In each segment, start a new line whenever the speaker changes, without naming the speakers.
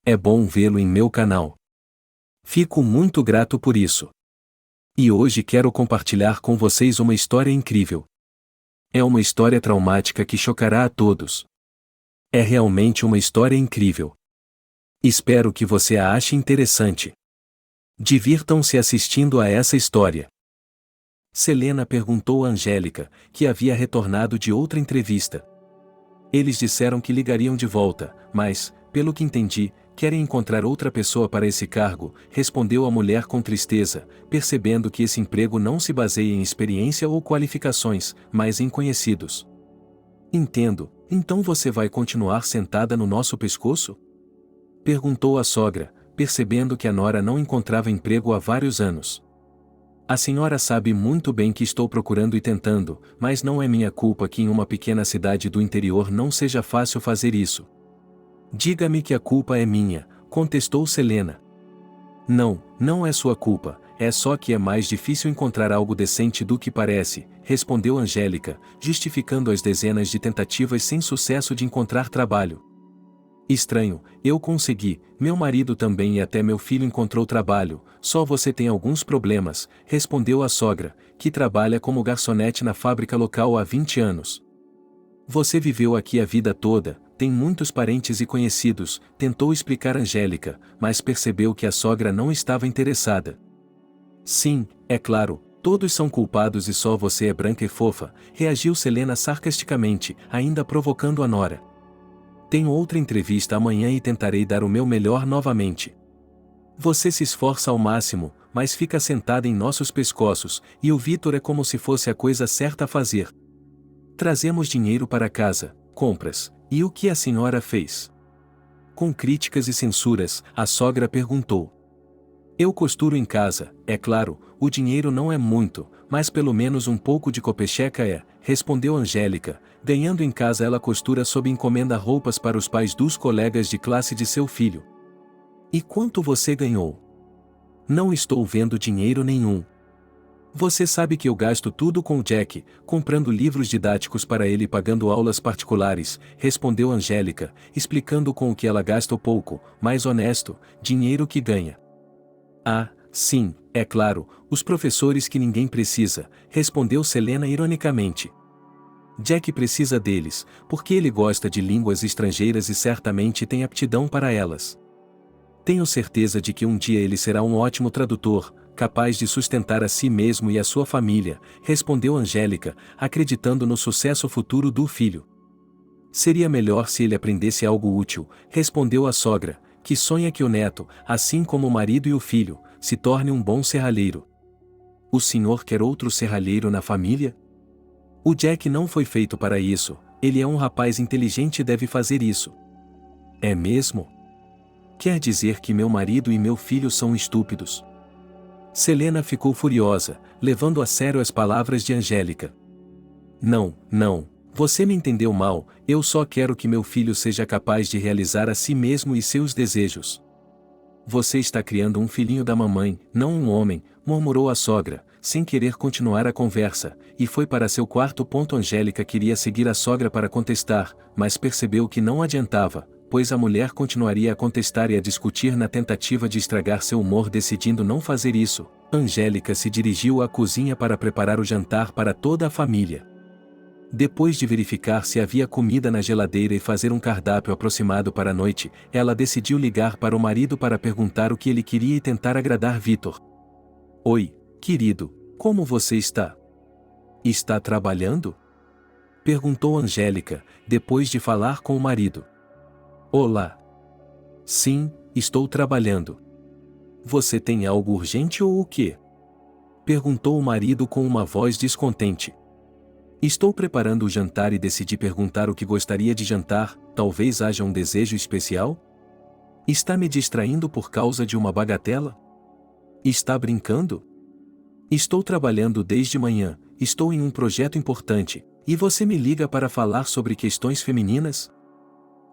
é bom vê-lo em meu canal. Fico muito grato por isso. E hoje quero compartilhar com vocês uma história incrível. É uma história traumática que chocará a todos. É realmente uma história incrível. Espero que você a ache interessante. Divirtam-se assistindo a essa história. Selena perguntou a Angélica, que havia retornado de outra entrevista. Eles disseram que ligariam de volta, mas, pelo que entendi, querem encontrar outra pessoa para esse cargo, respondeu a mulher com tristeza, percebendo que esse emprego não se baseia em experiência ou qualificações, mas em conhecidos. Entendo, então você vai continuar sentada no nosso pescoço? Perguntou a sogra, percebendo que a nora não encontrava emprego há vários anos. A senhora sabe muito bem que estou procurando e tentando, mas não é minha culpa que em uma pequena cidade do interior não seja fácil fazer isso. Diga-me que a culpa é minha, contestou Selena. Não, não é sua culpa, é só que é mais difícil encontrar algo decente do que parece, respondeu Angélica, justificando as dezenas de tentativas sem sucesso de encontrar trabalho. Estranho, eu consegui, meu marido também e até meu filho encontrou trabalho, só você tem alguns problemas, respondeu a sogra, que trabalha como garçonete na fábrica local há 20 anos. Você viveu aqui a vida toda, tem muitos parentes e conhecidos, tentou explicar Angélica, mas percebeu que a sogra não estava interessada. Sim, é claro, todos são culpados e só você é branca e fofa, reagiu Selena sarcasticamente, ainda provocando a nora. Tenho outra entrevista amanhã e tentarei dar o meu melhor novamente. Você se esforça ao máximo, mas fica sentada em nossos pescoços, e o Vitor é como se fosse a coisa certa a fazer. Trazemos dinheiro para casa, compras, e o que a senhora fez? Com críticas e censuras, a sogra perguntou. Eu costuro em casa, é claro, o dinheiro não é muito, mas pelo menos um pouco de copecheca é, respondeu Angélica, ganhando em casa ela costura sob encomenda roupas para os pais dos colegas de classe de seu filho. E quanto você ganhou? Não estou vendo dinheiro nenhum. Você sabe que eu gasto tudo com o Jack, comprando livros didáticos para ele e pagando aulas particulares, respondeu Angélica, explicando com o que ela gasta pouco, mais honesto, dinheiro que ganha. Ah, sim, é claro, os professores que ninguém precisa, respondeu Selena ironicamente. Jack precisa deles, porque ele gosta de línguas estrangeiras e certamente tem aptidão para elas. Tenho certeza de que um dia ele será um ótimo tradutor, capaz de sustentar a si mesmo e a sua família, respondeu Angélica, acreditando no sucesso futuro do filho. Seria melhor se ele aprendesse algo útil, respondeu a sogra, que sonha que o neto, assim como o marido e o filho, se torne um bom serralheiro. O senhor quer outro serralheiro na família? O Jack não foi feito para isso, ele é um rapaz inteligente e deve fazer isso. É mesmo? Quer dizer que meu marido e meu filho são estúpidos? Selena ficou furiosa, levando a sério as palavras de Angélica. Não, não, você me entendeu mal, eu só quero que meu filho seja capaz de realizar a si mesmo e seus desejos. Você está criando um filhinho da mamãe, não um homem, murmurou a sogra, sem querer continuar a conversa, e foi para seu quarto. Angélica queria seguir a sogra para contestar, mas percebeu que não adiantava, pois a mulher continuaria a contestar e a discutir na tentativa de estragar seu humor. Decidindo não fazer isso, Angélica se dirigiu à cozinha para preparar o jantar para toda a família. Depois de verificar se havia comida na geladeira e fazer um cardápio aproximado para a noite, ela decidiu ligar para o marido para perguntar o que ele queria e tentar agradar Vitor. Oi, querido, como você está? Está trabalhando? Perguntou Angélica, depois de falar com o marido. Olá. Sim, estou trabalhando. Você tem algo urgente ou o quê? Perguntou o marido com uma voz descontente. Estou preparando o jantar e decidi perguntar o que gostaria de jantar, talvez haja um desejo especial? Está me distraindo por causa de uma bagatela? Está brincando? Estou trabalhando desde manhã, estou em um projeto importante, e você me liga para falar sobre questões femininas?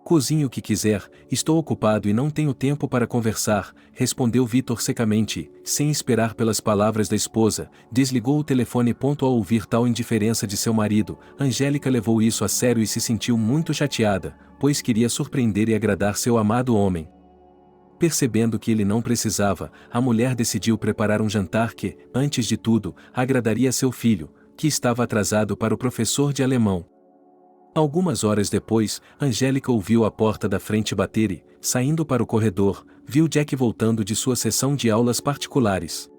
Cozinhe o que quiser, estou ocupado e não tenho tempo para conversar, respondeu Vitor secamente, sem esperar pelas palavras da esposa, desligou o telefone. Ao ouvir tal indiferença de seu marido, Angélica levou isso a sério e se sentiu muito chateada, pois queria surpreender e agradar seu amado homem. Percebendo que ele não precisava, a mulher decidiu preparar um jantar que, antes de tudo, agradaria seu filho, que estava atrasado para o professor de alemão. Algumas horas depois, Angélica ouviu a porta da frente bater e, saindo para o corredor, viu Jack voltando de sua sessão de aulas particulares.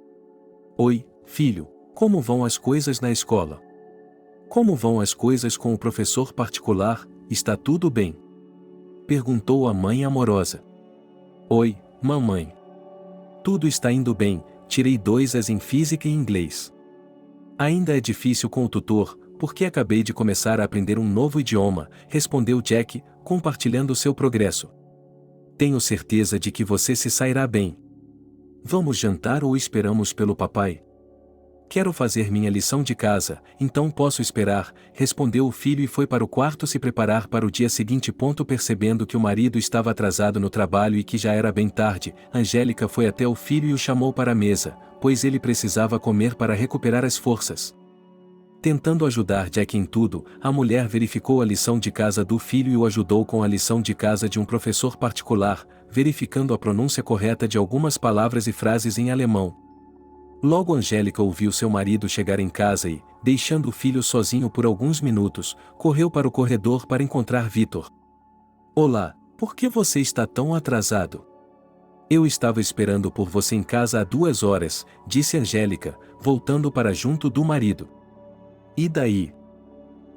Oi, filho, como vão as coisas na escola? Como vão as coisas com o professor particular, está tudo bem? Perguntou a mãe amorosa. Oi, mamãe. Tudo está indo bem, tirei 2 em física e inglês. Ainda é difícil com o tutor, porque acabei de começar a aprender um novo idioma, respondeu Jack, compartilhando seu progresso. Tenho certeza de que você se sairá bem. Vamos jantar ou esperamos pelo papai? Quero fazer minha lição de casa, então posso esperar, respondeu o filho e foi para o quarto se preparar para o dia seguinte. Percebendo que o marido estava atrasado no trabalho e que já era bem tarde, Angélica foi até o filho e o chamou para a mesa, pois ele precisava comer para recuperar as forças. Tentando ajudar Jack em tudo, a mulher verificou a lição de casa do filho e o ajudou com a lição de casa de um professor particular, verificando a pronúncia correta de algumas palavras e frases em alemão. Logo Angélica ouviu seu marido chegar em casa e, deixando o filho sozinho por alguns minutos, correu para o corredor para encontrar Vitor. Olá, por que você está tão atrasado? Eu estava esperando por você em casa há 2 horas, disse Angélica, voltando para junto do marido. E daí?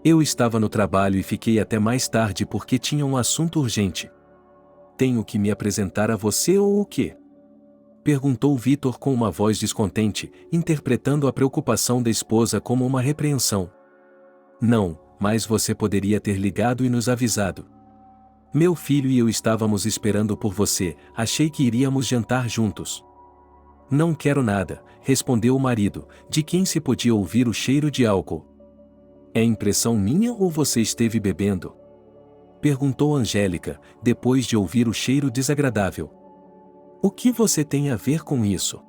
Eu estava no trabalho e fiquei até mais tarde porque tinha um assunto urgente. Tenho que me apresentar a você ou o quê? Perguntou Vitor com uma voz descontente, interpretando a preocupação da esposa como uma repreensão. Não, mas você poderia ter ligado e nos avisado. Meu filho e eu estávamos esperando por você, achei que iríamos jantar juntos. Não quero nada, respondeu o marido, de quem se podia ouvir o cheiro de álcool. É impressão minha ou você esteve bebendo? Perguntou Angélica, depois de ouvir o cheiro desagradável. O que você tem a ver com isso?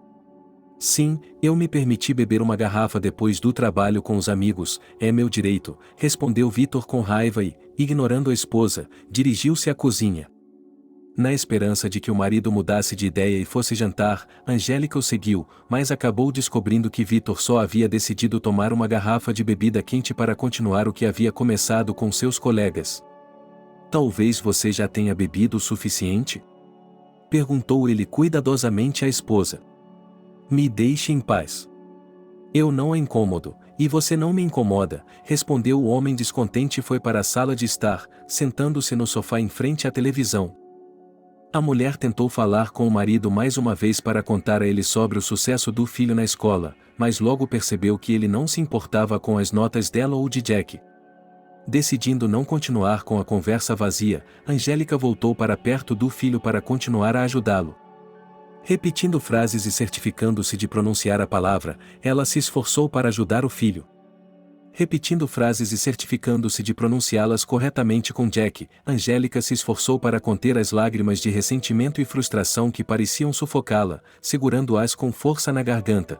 Sim, eu me permiti beber uma garrafa depois do trabalho com os amigos, é meu direito, respondeu Vitor com raiva e, ignorando a esposa, dirigiu-se à cozinha. Na esperança de que o marido mudasse de ideia e fosse jantar, Angélica o seguiu, mas acabou descobrindo que Vitor só havia decidido tomar uma garrafa de bebida quente para continuar o que havia começado com seus colegas. Talvez você já tenha bebido o suficiente? Perguntou ele cuidadosamente à esposa. Me deixe em paz. Eu não a incomodo, e você não me incomoda, respondeu o homem descontente e foi para a sala de estar, sentando-se no sofá em frente à televisão. A mulher tentou falar com o marido mais uma vez para contar a ele sobre o sucesso do filho na escola, mas logo percebeu que ele não se importava com as notas dela ou de Jack. Decidindo não continuar com a conversa vazia, Angélica voltou para perto do filho para continuar a ajudá-lo. Repetindo frases e certificando-se de pronunciar a palavra, ela se esforçou para ajudar o filho. Repetindo frases e certificando-se de pronunciá-las corretamente com Jack, Angélica se esforçou para conter as lágrimas de ressentimento e frustração que pareciam sufocá-la, segurando-as com força na garganta.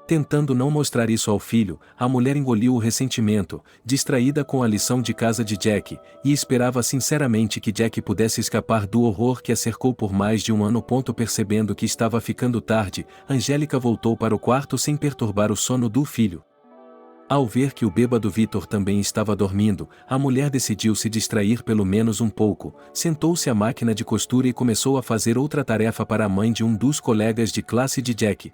Tentando não mostrar isso ao filho, a mulher engoliu o ressentimento, distraída com a lição de casa de Jack, e esperava sinceramente que Jack pudesse escapar do horror que a cercou por mais de um ano. Percebendo que estava ficando tarde, Angélica voltou para o quarto sem perturbar o sono do filho. Ao ver que o bêbado Vitor também estava dormindo, a mulher decidiu se distrair pelo menos um pouco, sentou-se à máquina de costura e começou a fazer outra tarefa para a mãe de um dos colegas de classe de Jack.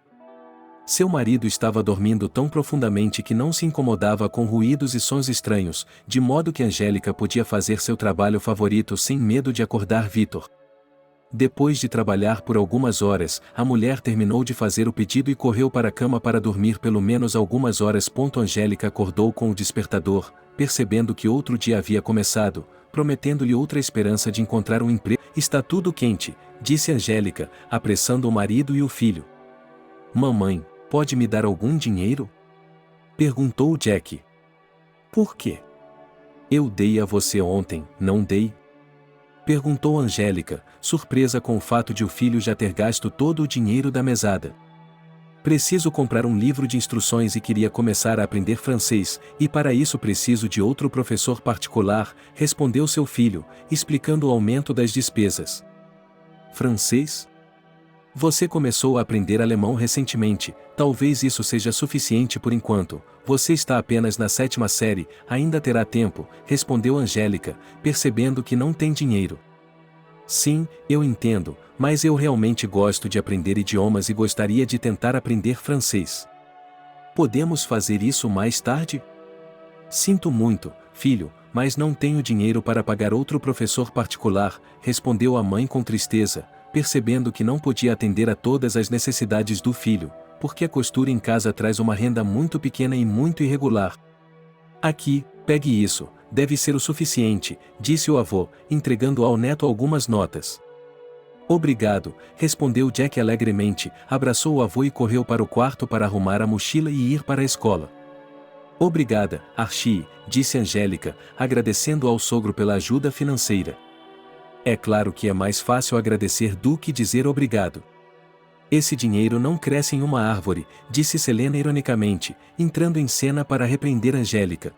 Seu marido estava dormindo tão profundamente que não se incomodava com ruídos e sons estranhos, de modo que Angélica podia fazer seu trabalho favorito sem medo de acordar Vitor. Depois de trabalhar por algumas horas, a mulher terminou de fazer o pedido e correu para a cama para dormir pelo menos algumas horas. Angélica acordou com o despertador, percebendo que outro dia havia começado, prometendo-lhe outra esperança de encontrar um emprego. Está tudo quente, disse Angélica, apressando o marido e o filho. Mamãe, pode me dar algum dinheiro? Perguntou Jack. Por quê? Eu dei a você ontem, não dei? Perguntou Angélica, surpresa com o fato de o filho já ter gasto todo o dinheiro da mesada. Preciso comprar um livro de instruções e queria começar a aprender francês, e para isso preciso de outro professor particular, respondeu seu filho, explicando o aumento das despesas. Francês? Você começou a aprender alemão recentemente, talvez isso seja suficiente por enquanto. Você está apenas na 7ª série, ainda terá tempo, respondeu Angélica, percebendo que não tem dinheiro. Sim, eu entendo, mas eu realmente gosto de aprender idiomas e gostaria de tentar aprender francês. Podemos fazer isso mais tarde? Sinto muito, filho, mas não tenho dinheiro para pagar outro professor particular, respondeu a mãe com tristeza, percebendo que não podia atender a todas as necessidades do filho, porque a costura em casa traz uma renda muito pequena e muito irregular. Aqui, pegue isso, deve ser o suficiente, disse o avô, entregando ao neto algumas notas. Obrigado, respondeu Jack alegremente, abraçou o avô e correu para o quarto para arrumar a mochila e ir para a escola. Obrigada, Archie, disse Angélica, agradecendo ao sogro pela ajuda financeira. É claro que é mais fácil agradecer do que dizer obrigado. Esse dinheiro não cresce em uma árvore, disse Selena ironicamente, entrando em cena para repreender Angélica.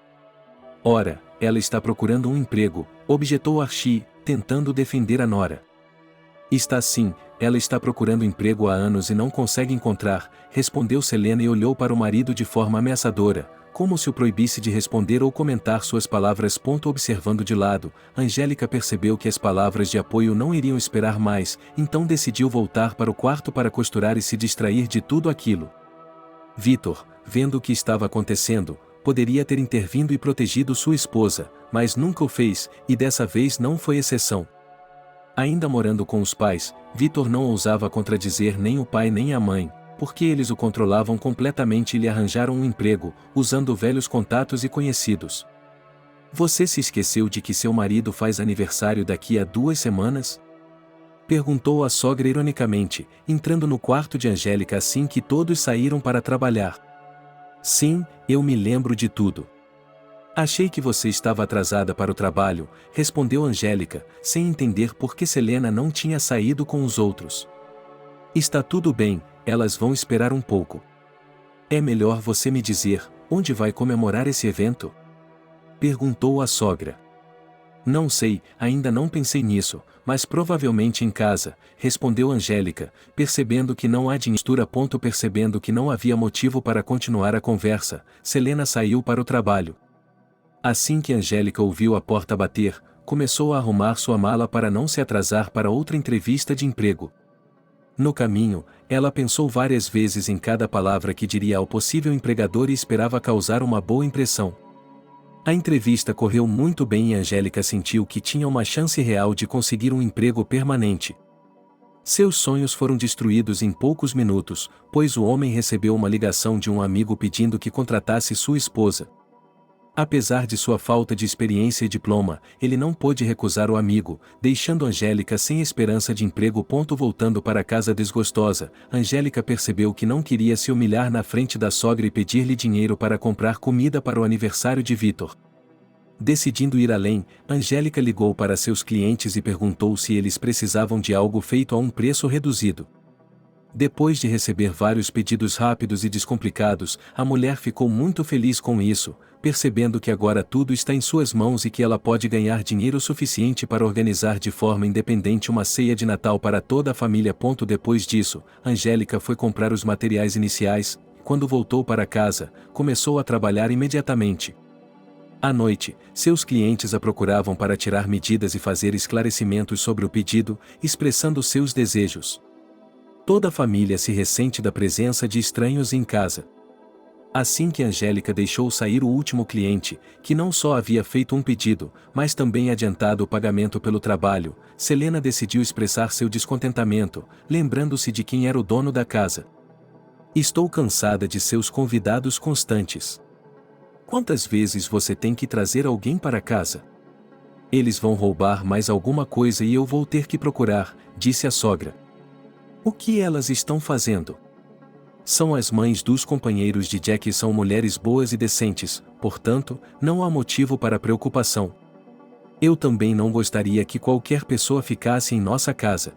Ora, ela está procurando um emprego, objetou Archie, tentando defender a nora. Está sim, ela está procurando emprego há anos e não consegue encontrar, respondeu Selena e olhou para o marido de forma ameaçadora, como se o proibisse de responder ou comentar suas palavras. Observando de lado, Angélica percebeu que as palavras de apoio não iriam esperar mais, então decidiu voltar para o quarto para costurar e se distrair de tudo aquilo. Victor, vendo o que estava acontecendo, poderia ter intervindo e protegido sua esposa, mas nunca o fez, e dessa vez não foi exceção. Ainda morando com os pais, Victor não ousava contradizer nem o pai nem a mãe, porque eles o controlavam completamente e lhe arranjaram um emprego, usando velhos contatos e conhecidos. Você se esqueceu de que seu marido faz aniversário daqui a 2 semanas? Perguntou a sogra ironicamente, entrando no quarto de Angélica assim que todos saíram para trabalhar. Sim, eu me lembro de tudo. Achei que você estava atrasada para o trabalho, respondeu Angélica, sem entender por que Selena não tinha saído com os outros. Está tudo bem, elas vão esperar um pouco. É melhor você me dizer, onde vai comemorar esse evento? Perguntou a sogra. Não sei, ainda não pensei nisso, mas provavelmente em casa, respondeu Angélica, percebendo que não há dinheiro. Percebendo que não havia motivo para continuar a conversa, Selena saiu para o trabalho. Assim que Angélica ouviu a porta bater, começou a arrumar sua mala para não se atrasar para outra entrevista de emprego. No caminho, ela pensou várias vezes em cada palavra que diria ao possível empregador e esperava causar uma boa impressão. A entrevista correu muito bem e Angélica sentiu que tinha uma chance real de conseguir um emprego permanente. Seus sonhos foram destruídos em poucos minutos, pois o homem recebeu uma ligação de um amigo pedindo que contratasse sua esposa. Apesar de sua falta de experiência e diploma, ele não pôde recusar o amigo, deixando Angélica sem esperança de emprego. Voltando para casa desgostosa, Angélica percebeu que não queria se humilhar na frente da sogra e pedir-lhe dinheiro para comprar comida para o aniversário de Victor. Decidindo ir além, Angélica ligou para seus clientes e perguntou se eles precisavam de algo feito a um preço reduzido. Depois de receber vários pedidos rápidos e descomplicados, a mulher ficou muito feliz com isso, percebendo que agora tudo está em suas mãos e que ela pode ganhar dinheiro suficiente para organizar de forma independente uma ceia de Natal para toda a família. Depois disso, Angélica foi comprar os materiais iniciais. Quando voltou para casa, começou a trabalhar imediatamente. À noite, seus clientes a procuravam para tirar medidas e fazer esclarecimentos sobre o pedido, expressando seus desejos. Toda a família se ressente da presença de estranhos em casa. Assim que Angélica deixou sair o último cliente, que não só havia feito um pedido, mas também adiantado o pagamento pelo trabalho, Selena decidiu expressar seu descontentamento, lembrando-se de quem era o dono da casa. Estou cansada de seus convidados constantes. Quantas vezes você tem que trazer alguém para casa? Eles vão roubar mais alguma coisa e eu vou ter que procurar, disse a sogra. O que elas estão fazendo? São as mães dos companheiros de Jack e são mulheres boas e decentes, portanto, não há motivo para preocupação. Eu também não gostaria que qualquer pessoa ficasse em nossa casa.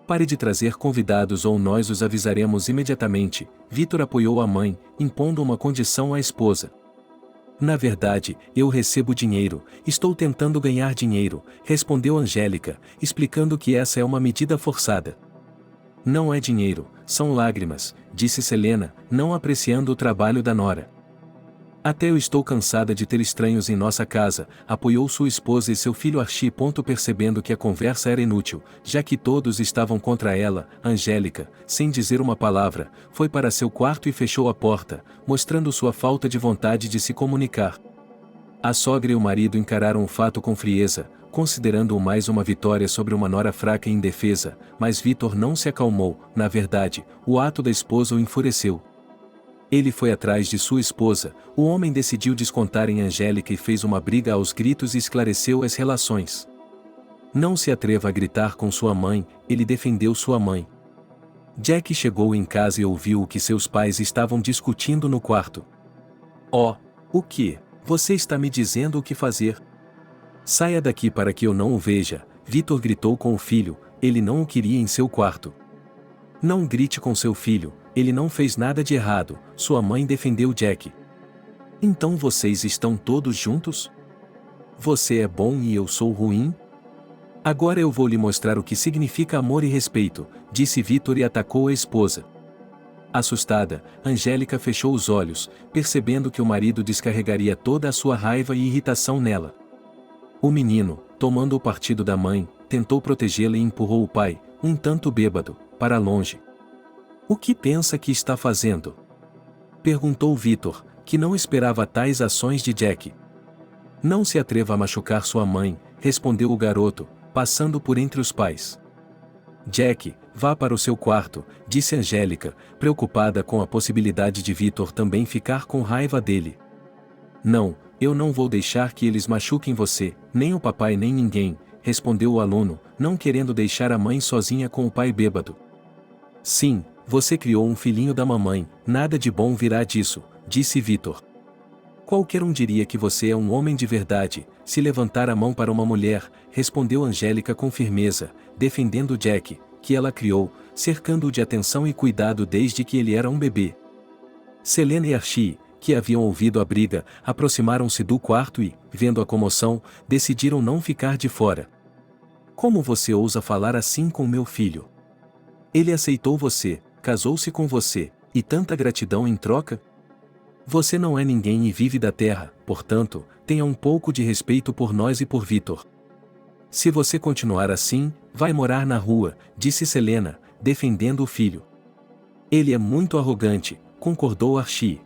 Pare de trazer convidados ou nós os avisaremos imediatamente, Victor apoiou a mãe, impondo uma condição à esposa. Na verdade, eu recebo dinheiro, estou tentando ganhar dinheiro, respondeu Angélica, explicando que essa é uma medida forçada. Não é dinheiro, são lágrimas, disse Selena, não apreciando o trabalho da nora. Até eu estou cansada de ter estranhos em nossa casa, apoiou sua esposa e seu filho Archie. Percebendo que a conversa era inútil, já que todos estavam contra ela, Angélica, sem dizer uma palavra, foi para seu quarto e fechou a porta, mostrando sua falta de vontade de se comunicar. A sogra e o marido encararam o fato com frieza, considerando-o mais uma vitória sobre uma nora fraca e indefesa, mas Vitor não se acalmou. Na verdade, o ato da esposa o enfureceu. Ele foi atrás de sua esposa, o homem decidiu descontar em Angélica e fez uma briga aos gritos e esclareceu as relações. Não se atreva a gritar com sua mãe, ele defendeu sua mãe. Jack chegou em casa e ouviu o que seus pais estavam discutindo no quarto. Oh, o que? Você está me dizendo o que fazer? Saia daqui para que eu não o veja, Vitor gritou com o filho, ele não o queria em seu quarto. Não grite com seu filho, ele não fez nada de errado, sua mãe defendeu Jack. Então vocês estão todos juntos? Você é bom e eu sou ruim? Agora eu vou lhe mostrar o que significa amor e respeito, disse Vitor e atacou a esposa. Assustada, Angélica fechou os olhos, percebendo que o marido descarregaria toda a sua raiva e irritação nela. O menino, tomando o partido da mãe, tentou protegê-la e empurrou o pai, um tanto bêbado, para longe. O que pensa que está fazendo? Perguntou Vitor, que não esperava tais ações de Jack. Não se atreva a machucar sua mãe, respondeu o garoto, passando por entre os pais. Jack, vá para o seu quarto, disse Angélica, preocupada com a possibilidade de Vitor também ficar com raiva dele. Não, eu não vou deixar que eles machuquem você, nem o papai nem ninguém, respondeu o aluno, não querendo deixar a mãe sozinha com o pai bêbado. Sim, você criou um filhinho da mamãe, nada de bom virá disso, disse Vitor. Qualquer um diria que você é um homem de verdade, se levantar a mão para uma mulher, respondeu Angélica com firmeza, defendendo Jack, que ela criou, cercando-o de atenção e cuidado desde que ele era um bebê. Selena e Archie, que haviam ouvido a briga, aproximaram-se do quarto e, vendo a comoção, decidiram não ficar de fora. Como você ousa falar assim com meu filho? Ele aceitou você, casou-se com você, e tanta gratidão em troca? Você não é ninguém e vive da terra, portanto, tenha um pouco de respeito por nós e por Vitor. Se você continuar assim, vai morar na rua, disse Selena, defendendo o filho. Ele é muito arrogante, concordou Archie.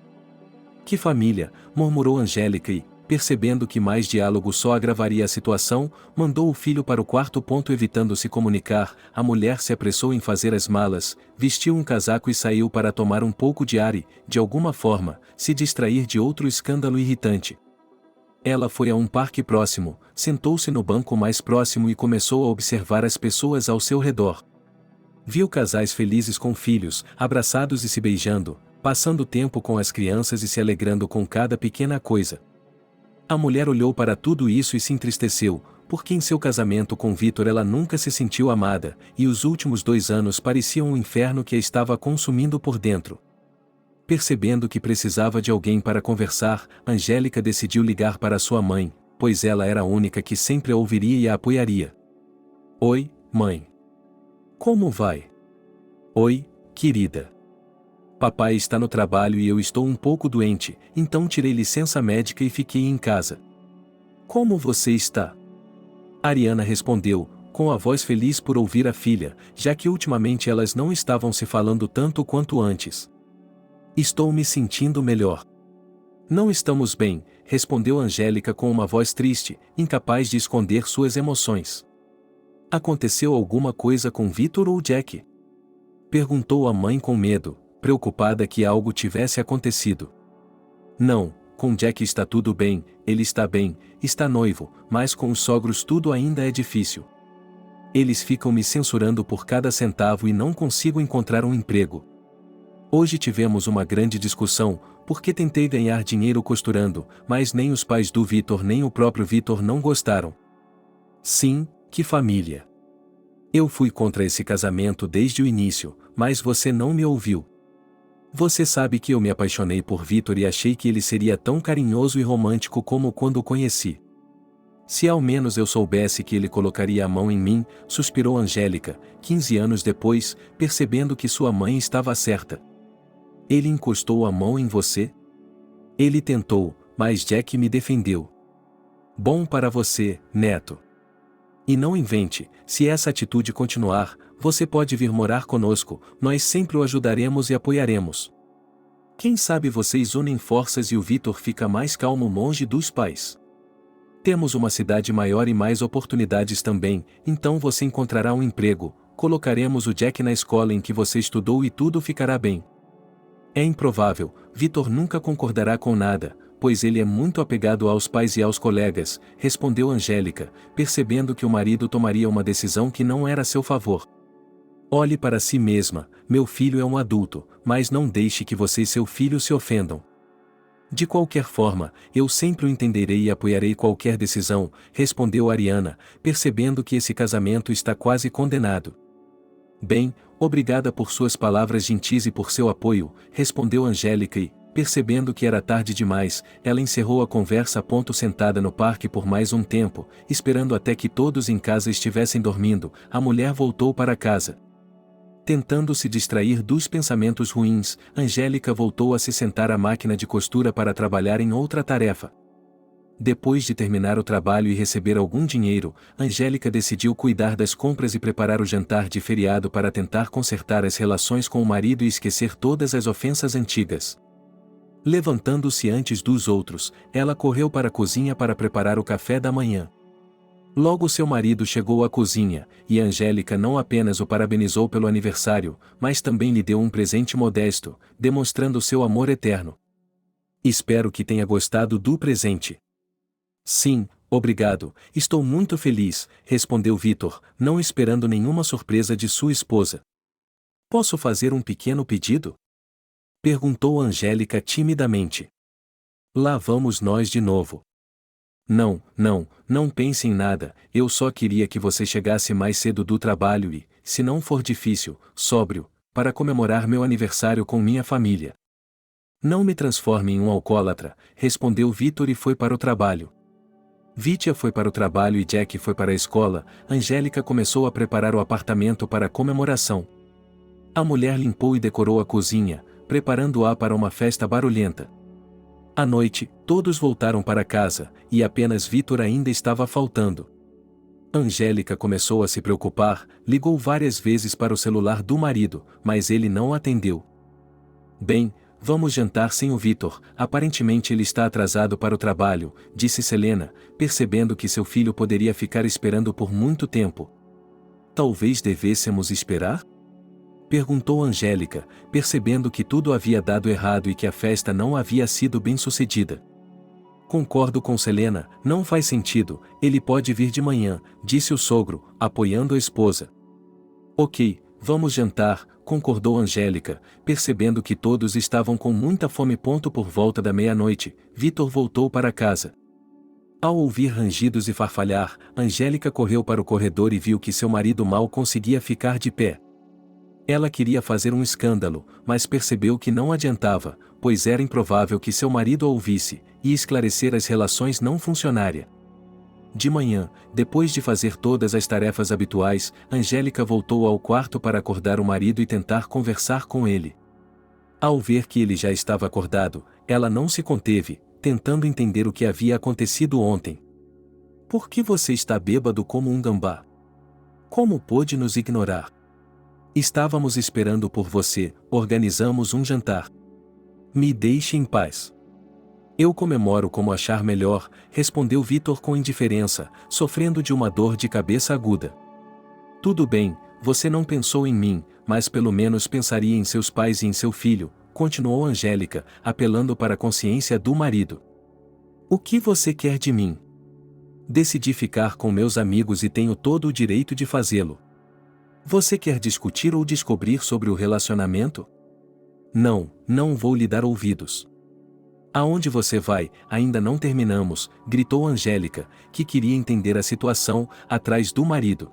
Que família, murmurou Angélica e, percebendo que mais diálogo só agravaria a situação, mandou o filho para o quarto. Evitando se comunicar, a mulher se apressou em fazer as malas, vestiu um casaco e saiu para tomar um pouco de ar e, de alguma forma, se distrair de outro escândalo irritante. Ela foi a um parque próximo, sentou-se no banco mais próximo e começou a observar as pessoas ao seu redor. Viu casais felizes com filhos, abraçados e se beijando, passando tempo com as crianças e se alegrando com cada pequena coisa. A mulher olhou para tudo isso e se entristeceu, porque em seu casamento com Vitor ela nunca se sentiu amada, e os últimos 2 anos pareciam um inferno que a estava consumindo por dentro. Percebendo que precisava de alguém para conversar, Angélica decidiu ligar para sua mãe, pois ela era a única que sempre a ouviria e a apoiaria. Oi, mãe. Como vai? Oi, querida. Papai está no trabalho e eu estou um pouco doente, então tirei licença médica e fiquei em casa. Como você está? Ariana respondeu, com a voz feliz por ouvir a filha, já que ultimamente elas não estavam se falando tanto quanto antes. Estou me sentindo melhor. Não estamos bem, respondeu Angélica com uma voz triste, incapaz de esconder suas emoções. Aconteceu alguma coisa com Vitor ou Jack? Perguntou a mãe com medo, preocupada que algo tivesse acontecido. Não, com Jack está tudo bem, ele está bem, está noivo, mas com os sogros tudo ainda é difícil. Eles ficam me censurando por cada centavo e não consigo encontrar um emprego. Hoje tivemos uma grande discussão, porque tentei ganhar dinheiro costurando, mas nem os pais do Vitor nem o próprio Vitor não gostaram. Sim, que família. Eu fui contra esse casamento desde o início, mas você não me ouviu. Você sabe que eu me apaixonei por Vitor e achei que ele seria tão carinhoso e romântico como quando o conheci. Se ao menos eu soubesse que ele colocaria a mão em mim, suspirou Angélica, 15 anos depois, percebendo que sua mãe estava certa. Ele encostou a mão em você? Ele tentou, mas Jack me defendeu. Bom para você, neto. E não invente, se essa atitude continuar, você pode vir morar conosco, nós sempre o ajudaremos e apoiaremos. Quem sabe vocês unem forças e o Vitor fica mais calmo longe dos pais. Temos uma cidade maior e mais oportunidades também, então você encontrará um emprego, colocaremos o Jack na escola em que você estudou e tudo ficará bem. É improvável, Vitor nunca concordará com nada, pois ele é muito apegado aos pais e aos colegas, respondeu Angélica, percebendo que o marido tomaria uma decisão que não era a seu favor. Olhe para si mesma, meu filho é um adulto, mas não deixe que você e seu filho se ofendam. De qualquer forma, eu sempre o entenderei e apoiarei qualquer decisão, respondeu Ariana, percebendo que esse casamento está quase condenado. Bem, obrigada por suas palavras gentis e por seu apoio, respondeu Angélica e, percebendo que era tarde demais, ela encerrou a conversa. Sentada no parque por mais um tempo, esperando até que todos em casa estivessem dormindo, a mulher voltou para casa. Tentando se distrair dos pensamentos ruins, Angélica voltou a se sentar à máquina de costura para trabalhar em outra tarefa. Depois de terminar o trabalho e receber algum dinheiro, Angélica decidiu cuidar das compras e preparar o jantar de feriado para tentar consertar as relações com o marido e esquecer todas as ofensas antigas. Levantando-se antes dos outros, ela correu para a cozinha para preparar o café da manhã. Logo seu marido chegou à cozinha, e Angélica não apenas o parabenizou pelo aniversário, mas também lhe deu um presente modesto, demonstrando seu amor eterno. Espero que tenha gostado do presente. Sim, obrigado, estou muito feliz, respondeu Vitor, não esperando nenhuma surpresa de sua esposa. Posso fazer um pequeno pedido? Perguntou Angélica timidamente. Lá vamos nós de novo. Não pense em nada, eu só queria que você chegasse mais cedo do trabalho e, se não for difícil, sóbrio, para comemorar meu aniversário com minha família. Não me transforme em um alcoólatra, respondeu Vitor e foi para o trabalho. Vitia foi para o trabalho e Jack foi para a escola. Angélica começou a preparar o apartamento para a comemoração. A mulher limpou e decorou a cozinha, preparando-a para uma festa barulhenta. À noite, todos voltaram para casa, e apenas Vitor ainda estava faltando. Angélica começou a se preocupar, ligou várias vezes para o celular do marido, mas ele não atendeu. Bem, vamos jantar sem o Vitor, aparentemente ele está atrasado para o trabalho, disse Selena, percebendo que seu filho poderia ficar esperando por muito tempo. Talvez devêssemos esperar? Perguntou Angélica, percebendo que tudo havia dado errado e que a festa não havia sido bem-sucedida. Concordo com Selena, não faz sentido, ele pode vir de manhã, disse o sogro, apoiando a esposa. Ok, vamos jantar, concordou Angélica, percebendo que todos estavam com muita fome. Por volta da meia-noite, Vitor voltou para casa. Ao ouvir rangidos e farfalhar, Angélica correu para o corredor e viu que seu marido mal conseguia ficar de pé. Ela queria fazer um escândalo, mas percebeu que não adiantava, pois era improvável que seu marido a ouvisse, e esclarecer as relações não funcionaria. De manhã, depois de fazer todas as tarefas habituais, Angélica voltou ao quarto para acordar o marido e tentar conversar com ele. Ao ver que ele já estava acordado, ela não se conteve, tentando entender o que havia acontecido ontem. Por que você está bêbado como um gambá? Como pôde nos ignorar? Estávamos esperando por você, organizamos um jantar. Me deixe em paz. Eu comemoro como achar melhor, respondeu Vitor com indiferença, sofrendo de uma dor de cabeça aguda. Tudo bem, você não pensou em mim, mas pelo menos pensaria em seus pais e em seu filho, continuou Angélica, apelando para a consciência do marido. O que você quer de mim? Decidi ficar com meus amigos e tenho todo o direito de fazê-lo. Você quer discutir ou descobrir sobre o relacionamento? Não vou lhe dar ouvidos. Aonde você vai, ainda não terminamos, gritou Angélica, que queria entender a situação, atrás do marido.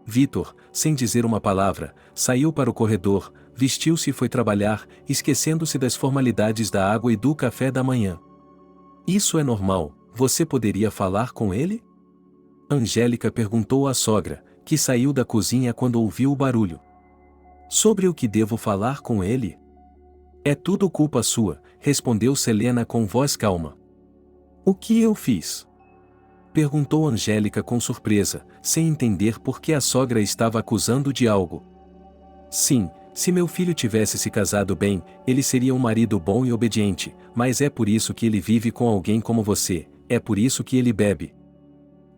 Vitor, sem dizer uma palavra, saiu para o corredor, vestiu-se e foi trabalhar, esquecendo-se das formalidades da água e do café da manhã. Isso é normal, você poderia falar com ele? Angélica perguntou à sogra, que saiu da cozinha quando ouviu o barulho. Sobre o que devo falar com ele? É tudo culpa sua, respondeu Selena com voz calma. O que eu fiz? Perguntou Angélica com surpresa, sem entender por que a sogra estava acusando de algo. Sim, se meu filho tivesse se casado bem, ele seria um marido bom e obediente, mas é por isso que ele vive com alguém como você, é por isso que ele bebe.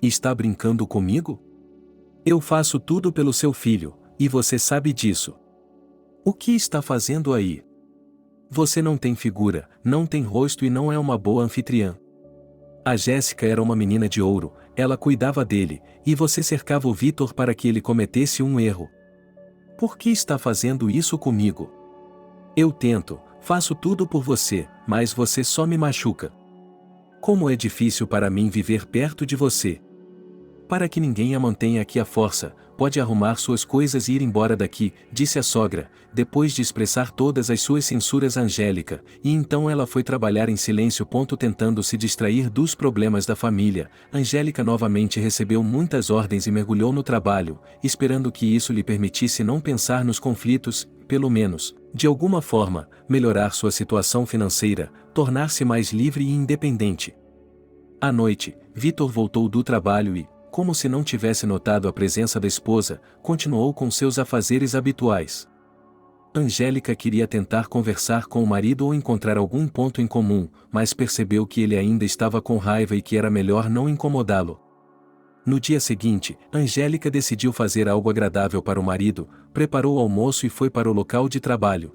Está brincando comigo? Eu faço tudo pelo seu filho, e você sabe disso. O que está fazendo aí? Você não tem figura, não tem rosto e não é uma boa anfitriã. A Jéssica era uma menina de ouro, ela cuidava dele, e você cercava o Vitor para que ele cometesse um erro. Por que está fazendo isso comigo? Eu tento, faço tudo por você, mas você só me machuca. Como é difícil para mim viver perto de você. Para que ninguém a mantenha aqui à força, pode arrumar suas coisas e ir embora daqui, disse a sogra, depois de expressar todas as suas censuras a Angélica, e então ela foi trabalhar em silêncio. Tentando se distrair dos problemas da família. Angélica novamente recebeu muitas ordens e mergulhou no trabalho, esperando que isso lhe permitisse não pensar nos conflitos, pelo menos, de alguma forma, melhorar sua situação financeira, tornar-se mais livre e independente. À noite, Vitor voltou do trabalho e, como se não tivesse notado a presença da esposa, continuou com seus afazeres habituais. Angélica queria tentar conversar com o marido ou encontrar algum ponto em comum, mas percebeu que ele ainda estava com raiva e que era melhor não incomodá-lo. No dia seguinte, Angélica decidiu fazer algo agradável para o marido, preparou o almoço e foi para o local de trabalho.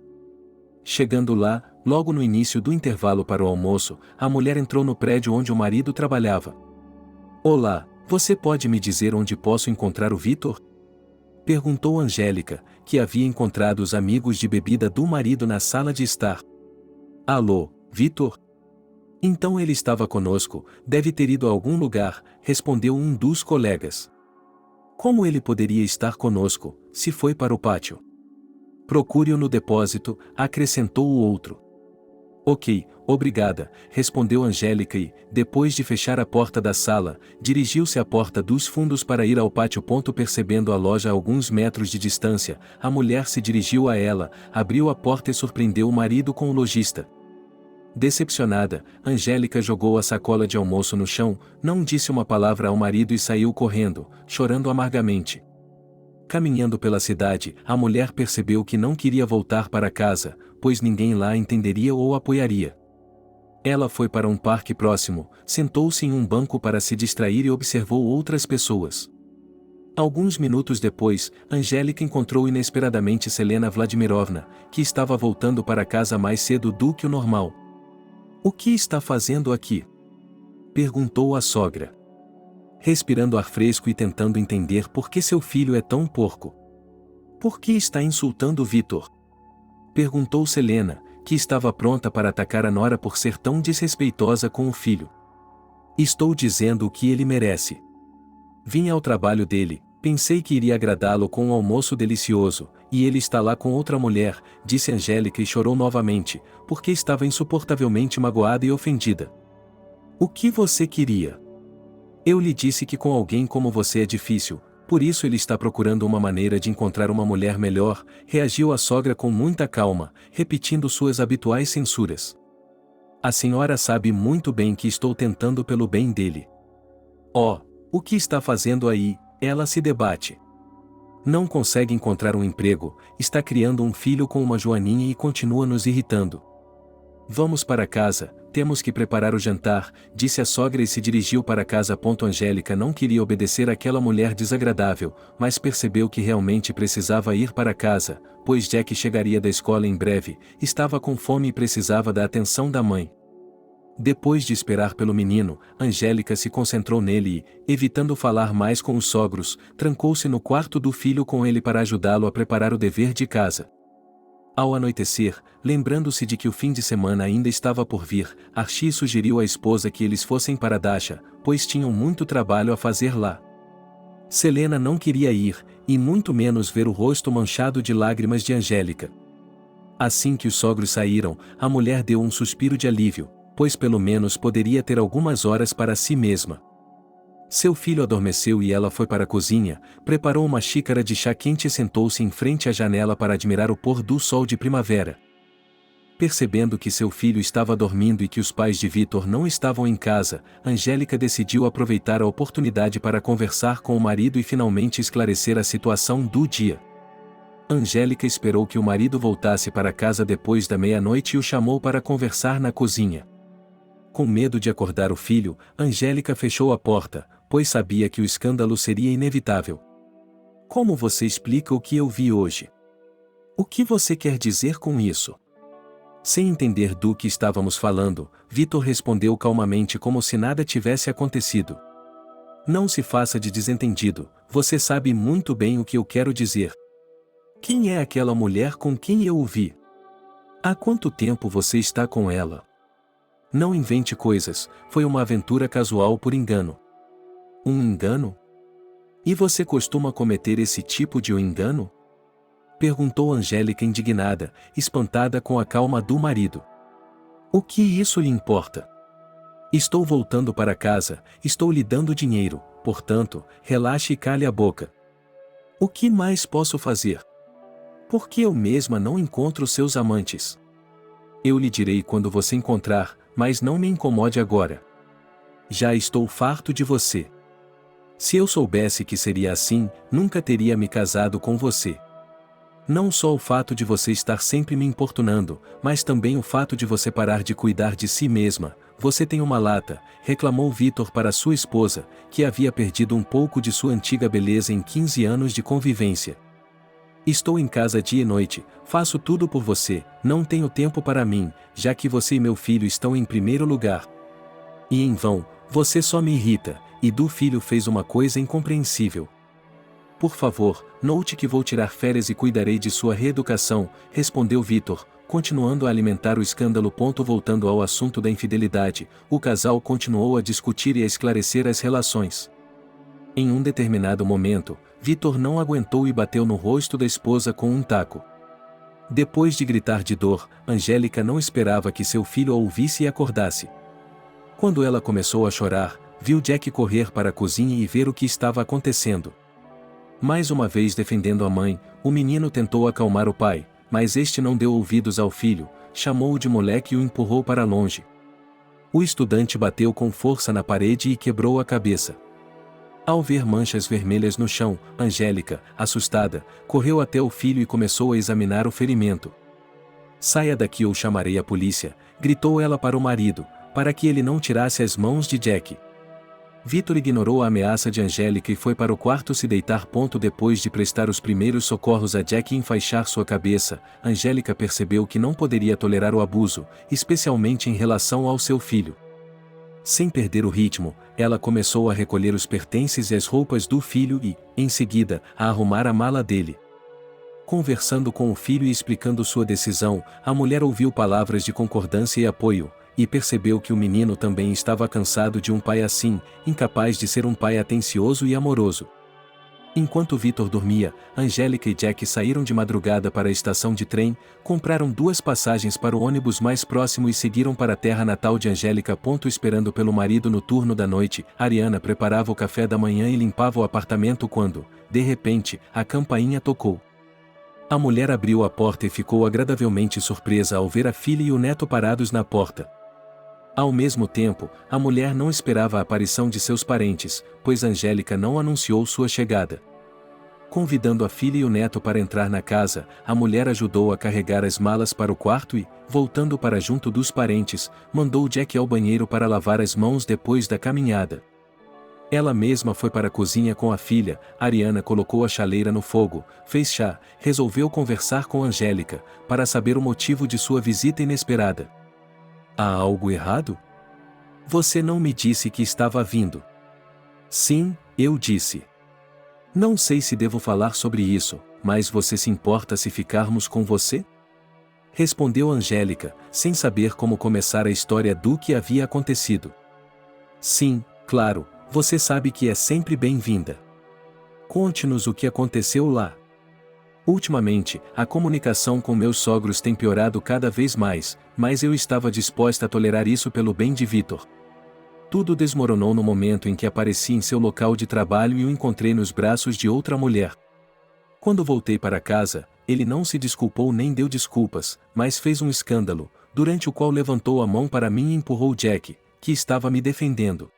Chegando lá, logo no início do intervalo para o almoço, a mulher entrou no prédio onde o marido trabalhava. Olá, você pode me dizer onde posso encontrar o Vitor? Perguntou Angélica, que havia encontrado os amigos de bebida do marido na sala de estar. Alô, Vitor? Então ele estava conosco, deve ter ido a algum lugar, respondeu um dos colegas. Como ele poderia estar conosco, se foi para o pátio? Procure-o no depósito, acrescentou o outro. Ok, obrigada, respondeu Angélica e, depois de fechar a porta da sala, dirigiu-se à porta dos fundos para ir ao pátio. Percebendo a loja a alguns metros de distância, a mulher se dirigiu a ela, abriu a porta e surpreendeu o marido com o lojista. Decepcionada, Angélica jogou a sacola de almoço no chão, não disse uma palavra ao marido e saiu correndo, chorando amargamente. Caminhando pela cidade, a mulher percebeu que não queria voltar para casa, pois ninguém lá entenderia ou apoiaria. Ela foi para um parque próximo, sentou-se em um banco para se distrair e observou outras pessoas. Alguns minutos depois, Angélica encontrou inesperadamente Selena Vladimirovna, que estava voltando para casa mais cedo do que o normal. O que está fazendo aqui? Perguntou a sogra. Respirando ar fresco e tentando entender por que seu filho é tão porco. Por que está insultando Vitor? Perguntou Selena, que estava pronta para atacar a nora por ser tão desrespeitosa com o filho. Estou dizendo o que ele merece. Vim ao trabalho dele, pensei que iria agradá-lo com um almoço delicioso, e ele está lá com outra mulher, disse Angélica e chorou novamente, porque estava insuportavelmente magoada e ofendida. O que você queria? Eu lhe disse que com alguém como você é difícil, por isso ele está procurando uma maneira de encontrar uma mulher melhor, reagiu a sogra com muita calma, repetindo suas habituais censuras. A senhora sabe muito bem que estou tentando pelo bem dele. Oh, o que está fazendo aí? Ela se debate. Não consegue encontrar um emprego, está criando um filho com uma joaninha e continua nos irritando. Vamos para casa, temos que preparar o jantar, disse a sogra e se dirigiu para casa. Angélica não queria obedecer àquela mulher desagradável, mas percebeu que realmente precisava ir para casa, pois Jack chegaria da escola em breve, estava com fome e precisava da atenção da mãe. Depois de esperar pelo menino, Angélica se concentrou nele e, evitando falar mais com os sogros, trancou-se no quarto do filho com ele para ajudá-lo a preparar o dever de casa. Ao anoitecer, lembrando-se de que o fim de semana ainda estava por vir, Archie sugeriu à esposa que eles fossem para Dasha, pois tinham muito trabalho a fazer lá. Selena não queria ir, e muito menos ver o rosto manchado de lágrimas de Angélica. Assim que os sogros saíram, a mulher deu um suspiro de alívio, pois pelo menos poderia ter algumas horas para si mesma. Seu filho adormeceu e ela foi para a cozinha, preparou uma xícara de chá quente e sentou-se em frente à janela para admirar o pôr do sol de primavera. Percebendo que seu filho estava dormindo e que os pais de Vitor não estavam em casa, Angélica decidiu aproveitar a oportunidade para conversar com o marido e finalmente esclarecer a situação do dia. Angélica esperou que o marido voltasse para casa depois da meia-noite e o chamou para conversar na cozinha. Com medo de acordar o filho, Angélica fechou a porta, pois sabia que o escândalo seria inevitável. Como você explica o que eu vi hoje? O que você quer dizer com isso? Sem entender do que estávamos falando, Vitor respondeu calmamente como se nada tivesse acontecido. Não se faça de desentendido, você sabe muito bem o que eu quero dizer. Quem é aquela mulher com quem eu o vi? Há quanto tempo você está com ela? Não invente coisas, foi uma aventura casual por engano. Um engano? E você costuma cometer esse tipo de engano? Perguntou Angélica indignada, espantada com a calma do marido. O que isso lhe importa? Estou voltando para casa, estou lhe dando dinheiro, portanto, relaxe e cale a boca. O que mais posso fazer? Por que eu mesma não encontro seus amantes? Eu lhe direi quando você encontrar, mas não me incomode agora. Já estou farto de você. Se eu soubesse que seria assim, nunca teria me casado com você. Não só o fato de você estar sempre me importunando, mas também o fato de você parar de cuidar de si mesma. Você tem uma lata, reclamou Vitor para sua esposa, que havia perdido um pouco de sua antiga beleza em 15 anos de convivência. Estou em casa dia e noite, faço tudo por você, não tenho tempo para mim, já que você e meu filho estão em primeiro lugar. E em vão, você só me irrita, e do filho fez uma coisa incompreensível. Por favor, note que vou tirar férias e cuidarei de sua reeducação, respondeu Vitor, continuando a alimentar o escândalo. Voltando ao assunto da infidelidade, o casal continuou a discutir e a esclarecer as relações. Em um determinado momento, Vitor não aguentou e bateu no rosto da esposa com um taco. Depois de gritar de dor, Angélica não esperava que seu filho a ouvisse e acordasse. Quando ela começou a chorar, viu Jack correr para a cozinha e ver o que estava acontecendo. Mais uma vez defendendo a mãe, o menino tentou acalmar o pai, mas este não deu ouvidos ao filho, chamou-o de moleque e o empurrou para longe. O estudante bateu com força na parede e quebrou a cabeça. Ao ver manchas vermelhas no chão, Angélica, assustada, correu até o filho e começou a examinar o ferimento. Saia daqui ou chamarei a polícia, gritou ela para o marido, para que ele não tirasse as mãos de Jack. Vitor ignorou a ameaça de Angélica e foi para o quarto se deitar. Depois de prestar os primeiros socorros a Jack e enfaixar sua cabeça, Angélica percebeu que não poderia tolerar o abuso, especialmente em relação ao seu filho. Sem perder o ritmo, ela começou a recolher os pertences e as roupas do filho e, em seguida, a arrumar a mala dele. Conversando com o filho e explicando sua decisão, a mulher ouviu palavras de concordância e apoio, e percebeu que o menino também estava cansado de um pai assim, incapaz de ser um pai atencioso e amoroso. Enquanto Vitor dormia, Angélica e Jack saíram de madrugada para a estação de trem, compraram 2 passagens para o ônibus mais próximo e seguiram para a terra natal de Angélica. Esperando pelo marido no turno da noite, Ariana preparava o café da manhã e limpava o apartamento quando, de repente, a campainha tocou. A mulher abriu a porta e ficou agradavelmente surpresa ao ver a filha e o neto parados na porta. Ao mesmo tempo, a mulher não esperava a aparição de seus parentes, pois Angélica não anunciou sua chegada. Convidando a filha e o neto para entrar na casa, a mulher ajudou a carregar as malas para o quarto e, voltando para junto dos parentes, mandou Jack ao banheiro para lavar as mãos depois da caminhada. Ela mesma foi para a cozinha com a filha. Ariana colocou a chaleira no fogo, fez chá, resolveu conversar com Angélica, para saber o motivo de sua visita inesperada. Há algo errado? Você não me disse que estava vindo. Sim, eu disse. Não sei se devo falar sobre isso, mas você se importa se ficarmos com você? Respondeu Angélica, sem saber como começar a história do que havia acontecido. Sim, claro, você sabe que é sempre bem-vinda. Conte-nos o que aconteceu lá. Ultimamente, a comunicação com meus sogros tem piorado cada vez mais, mas eu estava disposta a tolerar isso pelo bem de Vitor. Tudo desmoronou no momento em que apareci em seu local de trabalho e o encontrei nos braços de outra mulher. Quando voltei para casa, ele não se desculpou nem deu desculpas, mas fez um escândalo, durante o qual levantou a mão para mim e empurrou Jack, que estava me defendendo.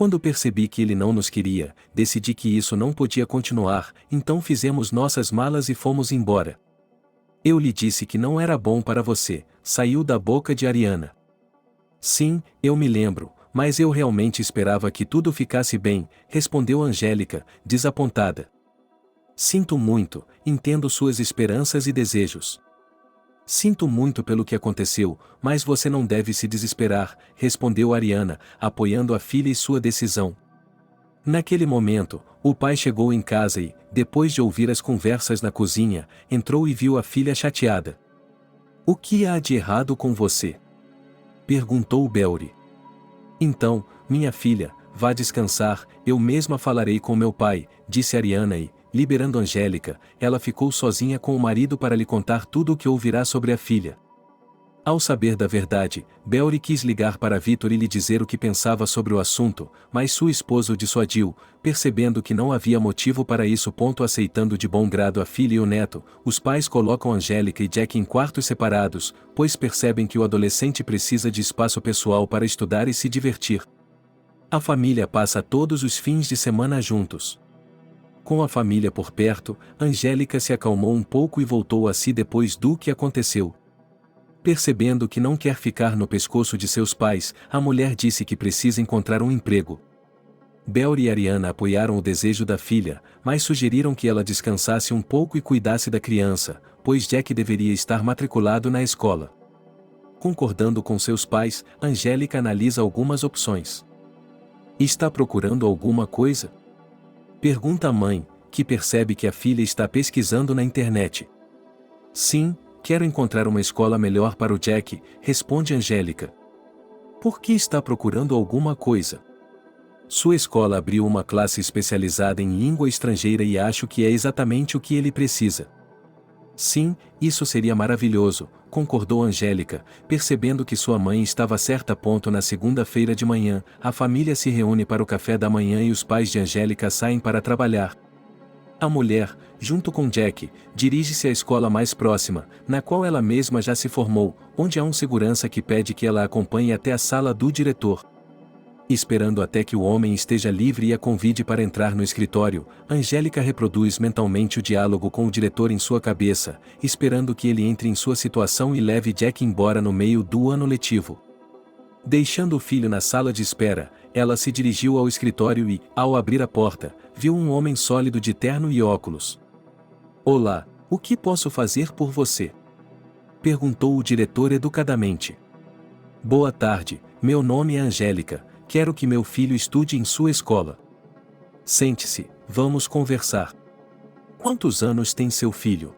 Quando percebi que ele não nos queria, decidi que isso não podia continuar, então fizemos nossas malas e fomos embora. Eu lhe disse que não era bom para você, saiu da boca de Ariana. Sim, eu me lembro, mas eu realmente esperava que tudo ficasse bem, respondeu Angélica, desapontada. Sinto muito, entendo suas esperanças e desejos. Sinto muito pelo que aconteceu, mas você não deve se desesperar, respondeu Ariana, apoiando a filha e sua decisão. Naquele momento, o pai chegou em casa e, depois de ouvir as conversas na cozinha, entrou e viu a filha chateada. O que há de errado com você? Perguntou Belry. Então, minha filha, vá descansar, eu mesma falarei com meu pai, disse Ariana e, liberando Angélica, ela ficou sozinha com o marido para lhe contar tudo o que ouvirá sobre a filha. Ao saber da verdade, Belry quis ligar para Vitor e lhe dizer o que pensava sobre o assunto, mas sua esposa o dissuadiu, percebendo que não havia motivo para isso. Aceitando de bom grado a filha e o neto, os pais colocam Angélica e Jack em quartos separados, pois percebem que o adolescente precisa de espaço pessoal para estudar e se divertir. A família passa todos os fins de semana juntos. Com a família por perto, Angélica se acalmou um pouco e voltou a si depois do que aconteceu. Percebendo que não quer ficar no pescoço de seus pais, a mulher disse que precisa encontrar um emprego. Belry e Ariana apoiaram o desejo da filha, mas sugeriram que ela descansasse um pouco e cuidasse da criança, pois Jack deveria estar matriculado na escola. Concordando com seus pais, Angélica analisa algumas opções. Está procurando alguma coisa? Pergunta a mãe, que percebe que a filha está pesquisando na internet. Sim, quero encontrar uma escola melhor para o Jack, responde Angélica. Por que está procurando alguma coisa? Sua escola abriu uma classe especializada em língua estrangeira e acho que é exatamente o que ele precisa. Sim, isso seria maravilhoso, concordou Angélica, percebendo que sua mãe estava certa. Na segunda-feira de manhã, a família se reúne para o café da manhã e os pais de Angélica saem para trabalhar. A mulher, junto com Jack, dirige-se à escola mais próxima, na qual ela mesma já se formou, onde há um segurança que pede que ela acompanhe até a sala do diretor. Esperando até que o homem esteja livre e a convide para entrar no escritório, Angélica reproduz mentalmente o diálogo com o diretor em sua cabeça, esperando que ele entre em sua situação e leve Jack embora no meio do ano letivo. Deixando o filho na sala de espera, ela se dirigiu ao escritório e, ao abrir a porta, viu um homem sólido de terno e óculos. Olá, o que posso fazer por você? Perguntou o diretor educadamente. Boa tarde, meu nome é Angélica. Quero que meu filho estude em sua escola. Sente-se, vamos conversar. Quantos anos tem seu filho?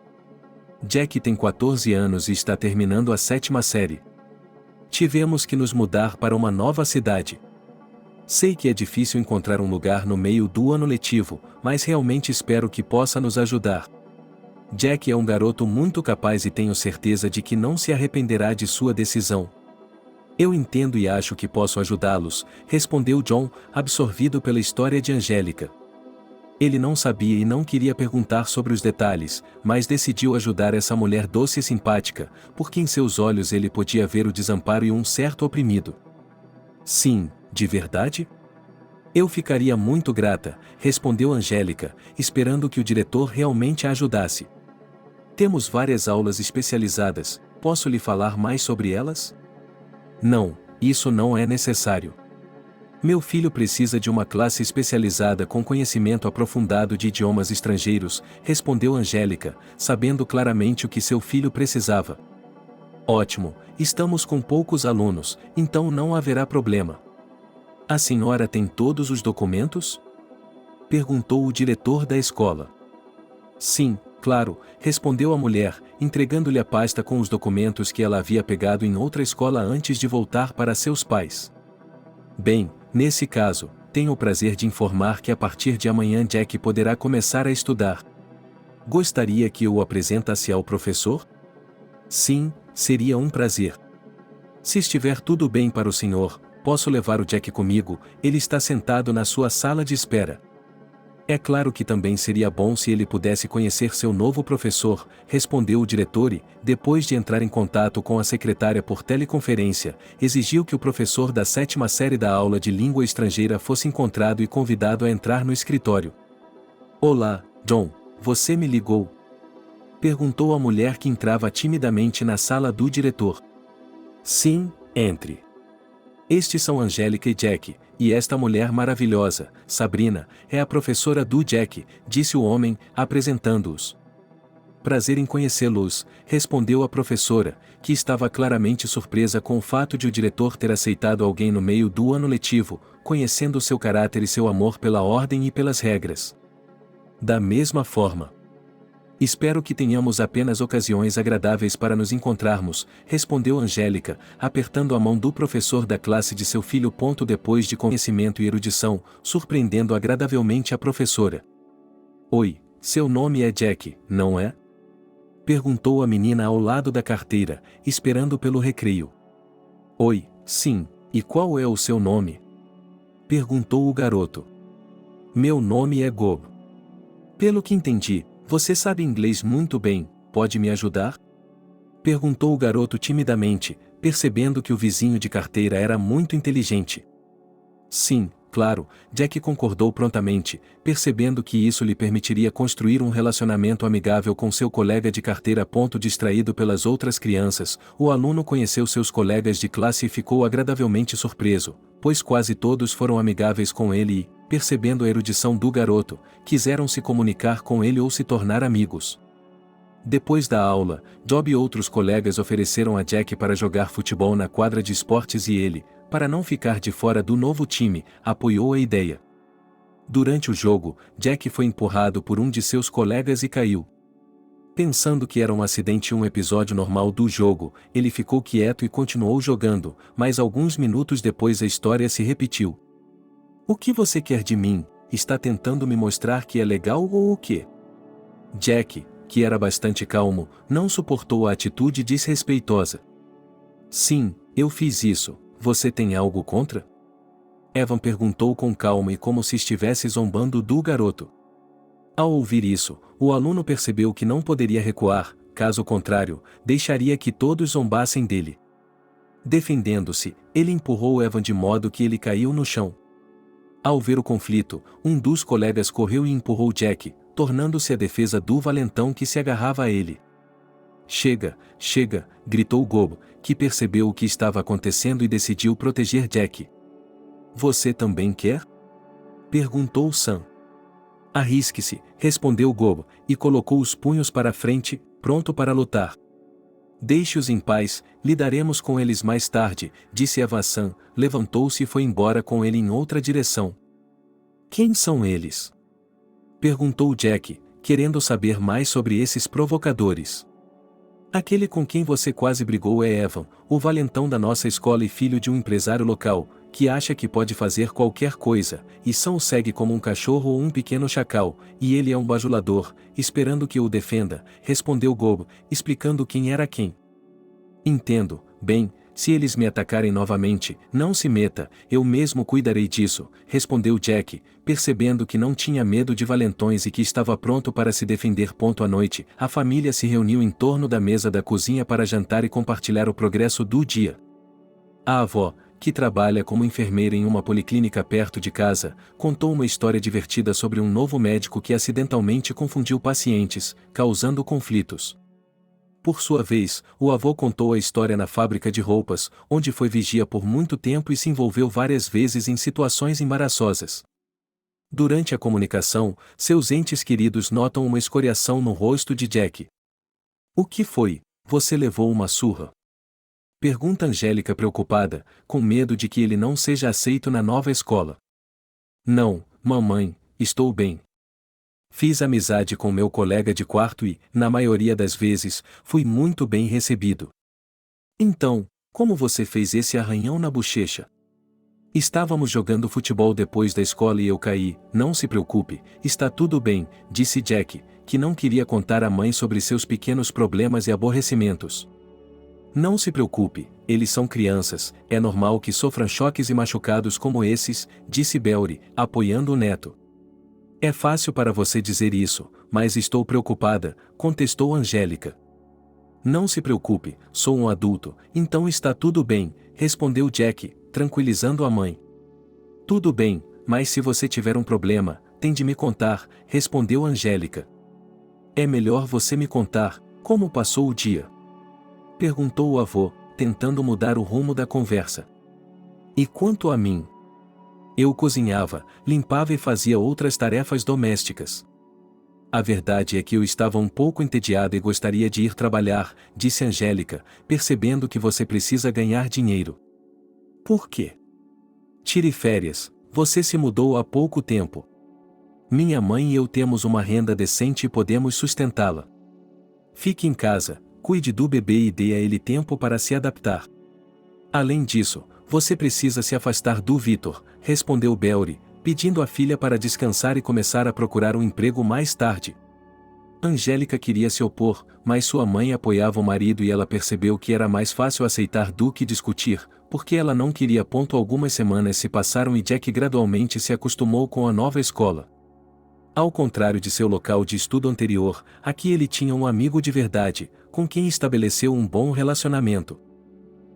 Jack tem 14 anos e está terminando a 7ª série. Tivemos que nos mudar para uma nova cidade. Sei que é difícil encontrar um lugar no meio do ano letivo, mas realmente espero que possa nos ajudar. Jack é um garoto muito capaz e tenho certeza de que não se arrependerá de sua decisão. Eu entendo e acho que posso ajudá-los, respondeu John, absorvido pela história de Angélica. Ele não sabia e não queria perguntar sobre os detalhes, mas decidiu ajudar essa mulher doce e simpática, porque em seus olhos ele podia ver o desamparo e um certo oprimido. Sim, de verdade? Eu ficaria muito grata, respondeu Angélica, esperando que o diretor realmente a ajudasse. Temos várias aulas especializadas, posso lhe falar mais sobre elas? Não, isso não é necessário. Meu filho precisa de uma classe especializada com conhecimento aprofundado de idiomas estrangeiros, respondeu Angélica, sabendo claramente o que seu filho precisava. Ótimo, estamos com poucos alunos, então não haverá problema. A senhora tem todos os documentos? Perguntou o diretor da escola. Sim, claro, respondeu a mulher, entregando-lhe a pasta com os documentos que ela havia pegado em outra escola antes de voltar para seus pais. Bem, nesse caso, tenho o prazer de informar que a partir de amanhã Jack poderá começar a estudar. Gostaria que eu o apresentasse ao professor? Sim, seria um prazer. Se estiver tudo bem para o senhor, posso levar o Jack comigo, ele está sentado na sua sala de espera. É claro que também seria bom se ele pudesse conhecer seu novo professor, respondeu o diretor e, depois de entrar em contato com a secretária por teleconferência, exigiu que o professor da 7ª série da aula de língua estrangeira fosse encontrado e convidado a entrar no escritório. Olá, John, você me ligou? Perguntou a mulher que entrava timidamente na sala do diretor. Sim, entre. Estes são Angélica e Jack, e esta mulher maravilhosa, Sabrina, é a professora do Jack, disse o homem, apresentando-os. Prazer em conhecê-los, respondeu a professora, que estava claramente surpresa com o fato de o diretor ter aceitado alguém no meio do ano letivo, conhecendo seu caráter e seu amor pela ordem e pelas regras. Da mesma forma. Espero que tenhamos apenas ocasiões agradáveis para nos encontrarmos, respondeu Angélica, apertando a mão do professor da classe de seu filho. Depois de conhecimento e erudição, surpreendendo agradavelmente a professora. Oi, seu nome é Jack, não é? Perguntou a menina ao lado da carteira, esperando pelo recreio. Oi, sim, e qual é o seu nome? Perguntou o garoto. Meu nome é Gob. Pelo que entendi, você sabe inglês muito bem, pode me ajudar? Perguntou o garoto timidamente, percebendo que o vizinho de carteira era muito inteligente. Sim, claro, Jack concordou prontamente, percebendo que isso lhe permitiria construir um relacionamento amigável com seu colega de carteira. Distraído pelas outras crianças, o aluno conheceu seus colegas de classe e ficou agradavelmente surpreso, pois quase todos foram amigáveis com ele e, percebendo a erudição do garoto, quiseram se comunicar com ele ou se tornar amigos. Depois da aula, Job e outros colegas ofereceram a Jack para jogar futebol na quadra de esportes e ele, para não ficar de fora do novo time, apoiou a ideia. Durante o jogo, Jack foi empurrado por um de seus colegas e caiu. Pensando que era um acidente e um episódio normal do jogo, ele ficou quieto e continuou jogando, mas alguns minutos depois a história se repetiu. O que você quer de mim? Está tentando me mostrar que é legal ou o quê? Jack, que era bastante calmo, não suportou a atitude desrespeitosa. Sim, eu fiz isso, você tem algo contra? Evan perguntou com calma e como se estivesse zombando do garoto. Ao ouvir isso, o aluno percebeu que não poderia recuar, caso contrário, deixaria que todos zombassem dele. Defendendo-se, ele empurrou Evan de modo que ele caiu no chão. Ao ver o conflito, um dos colegas correu e empurrou Jack, tornando-se a defesa do valentão que se agarrava a ele. Chega, chega, gritou Gob, que percebeu o que estava acontecendo e decidiu proteger Jack. Você também quer? Perguntou Sam. Arrisque-se, respondeu Gob, e colocou os punhos para frente, pronto para lutar. Deixe-os em paz, lidaremos com eles mais tarde, disse Evan. Sam levantou-se e foi embora com ele em outra direção. Quem são eles? Perguntou Jack, querendo saber mais sobre esses provocadores. Aquele com quem você quase brigou é Evan, o valentão da nossa escola e filho de um empresário local, que acha que pode fazer qualquer coisa, e Sam o segue como um cachorro ou um pequeno chacal, e ele é um bajulador, esperando que eu o defenda, respondeu Gob, explicando quem era quem. Entendo, bem, se eles me atacarem novamente, não se meta, eu mesmo cuidarei disso, respondeu Jack, percebendo que não tinha medo de valentões e que estava pronto para se defender. À noite, a família se reuniu em torno da mesa da cozinha para jantar e compartilhar o progresso do dia. A avó, que trabalha como enfermeira em uma policlínica perto de casa, contou uma história divertida sobre um novo médico que acidentalmente confundiu pacientes, causando conflitos. Por sua vez, o avô contou a história na fábrica de roupas, onde foi vigia por muito tempo e se envolveu várias vezes em situações embaraçosas. Durante a comunicação, seus entes queridos notam uma escoriação no rosto de Jack. O que foi? Você levou uma surra? Pergunta Angélica preocupada, com medo de que ele não seja aceito na nova escola. Não, mamãe, estou bem. Fiz amizade com meu colega de quarto e, na maioria das vezes, fui muito bem recebido. Então, como você fez esse arranhão na bochecha? Estávamos jogando futebol depois da escola e eu caí. Não se preocupe, está tudo bem, disse Jack, que não queria contar à mãe sobre seus pequenos problemas e aborrecimentos. Não se preocupe, eles são crianças, é normal que sofram choques e machucados como esses, disse Belry, apoiando o neto. É fácil para você dizer isso, mas estou preocupada, contestou Angélica. Não se preocupe, sou um adulto, então está tudo bem, respondeu Jack, tranquilizando a mãe. Tudo bem, mas se você tiver um problema, tem de me contar, respondeu Angélica. É melhor você me contar, como passou o dia? Perguntou o avô, tentando mudar o rumo da conversa. E quanto a mim? Eu cozinhava, limpava e fazia outras tarefas domésticas. A verdade é que eu estava um pouco entediada e gostaria de ir trabalhar, disse Angélica, percebendo que você precisa ganhar dinheiro. Por quê? Tire férias, você se mudou há pouco tempo. Minha mãe e eu temos uma renda decente e podemos sustentá-la. Fique em casa, cuide do bebê e dê a ele tempo para se adaptar. Além disso, você precisa se afastar do Vitor, respondeu Belry, pedindo à filha para descansar e começar a procurar um emprego mais tarde. Angélica queria se opor, mas sua mãe apoiava o marido e ela percebeu que era mais fácil aceitar do que discutir, porque ela não queria. Algumas semanas se passaram e Jack gradualmente se acostumou com a nova escola. Ao contrário de seu local de estudo anterior, aqui ele tinha um amigo de verdade, com quem estabeleceu um bom relacionamento.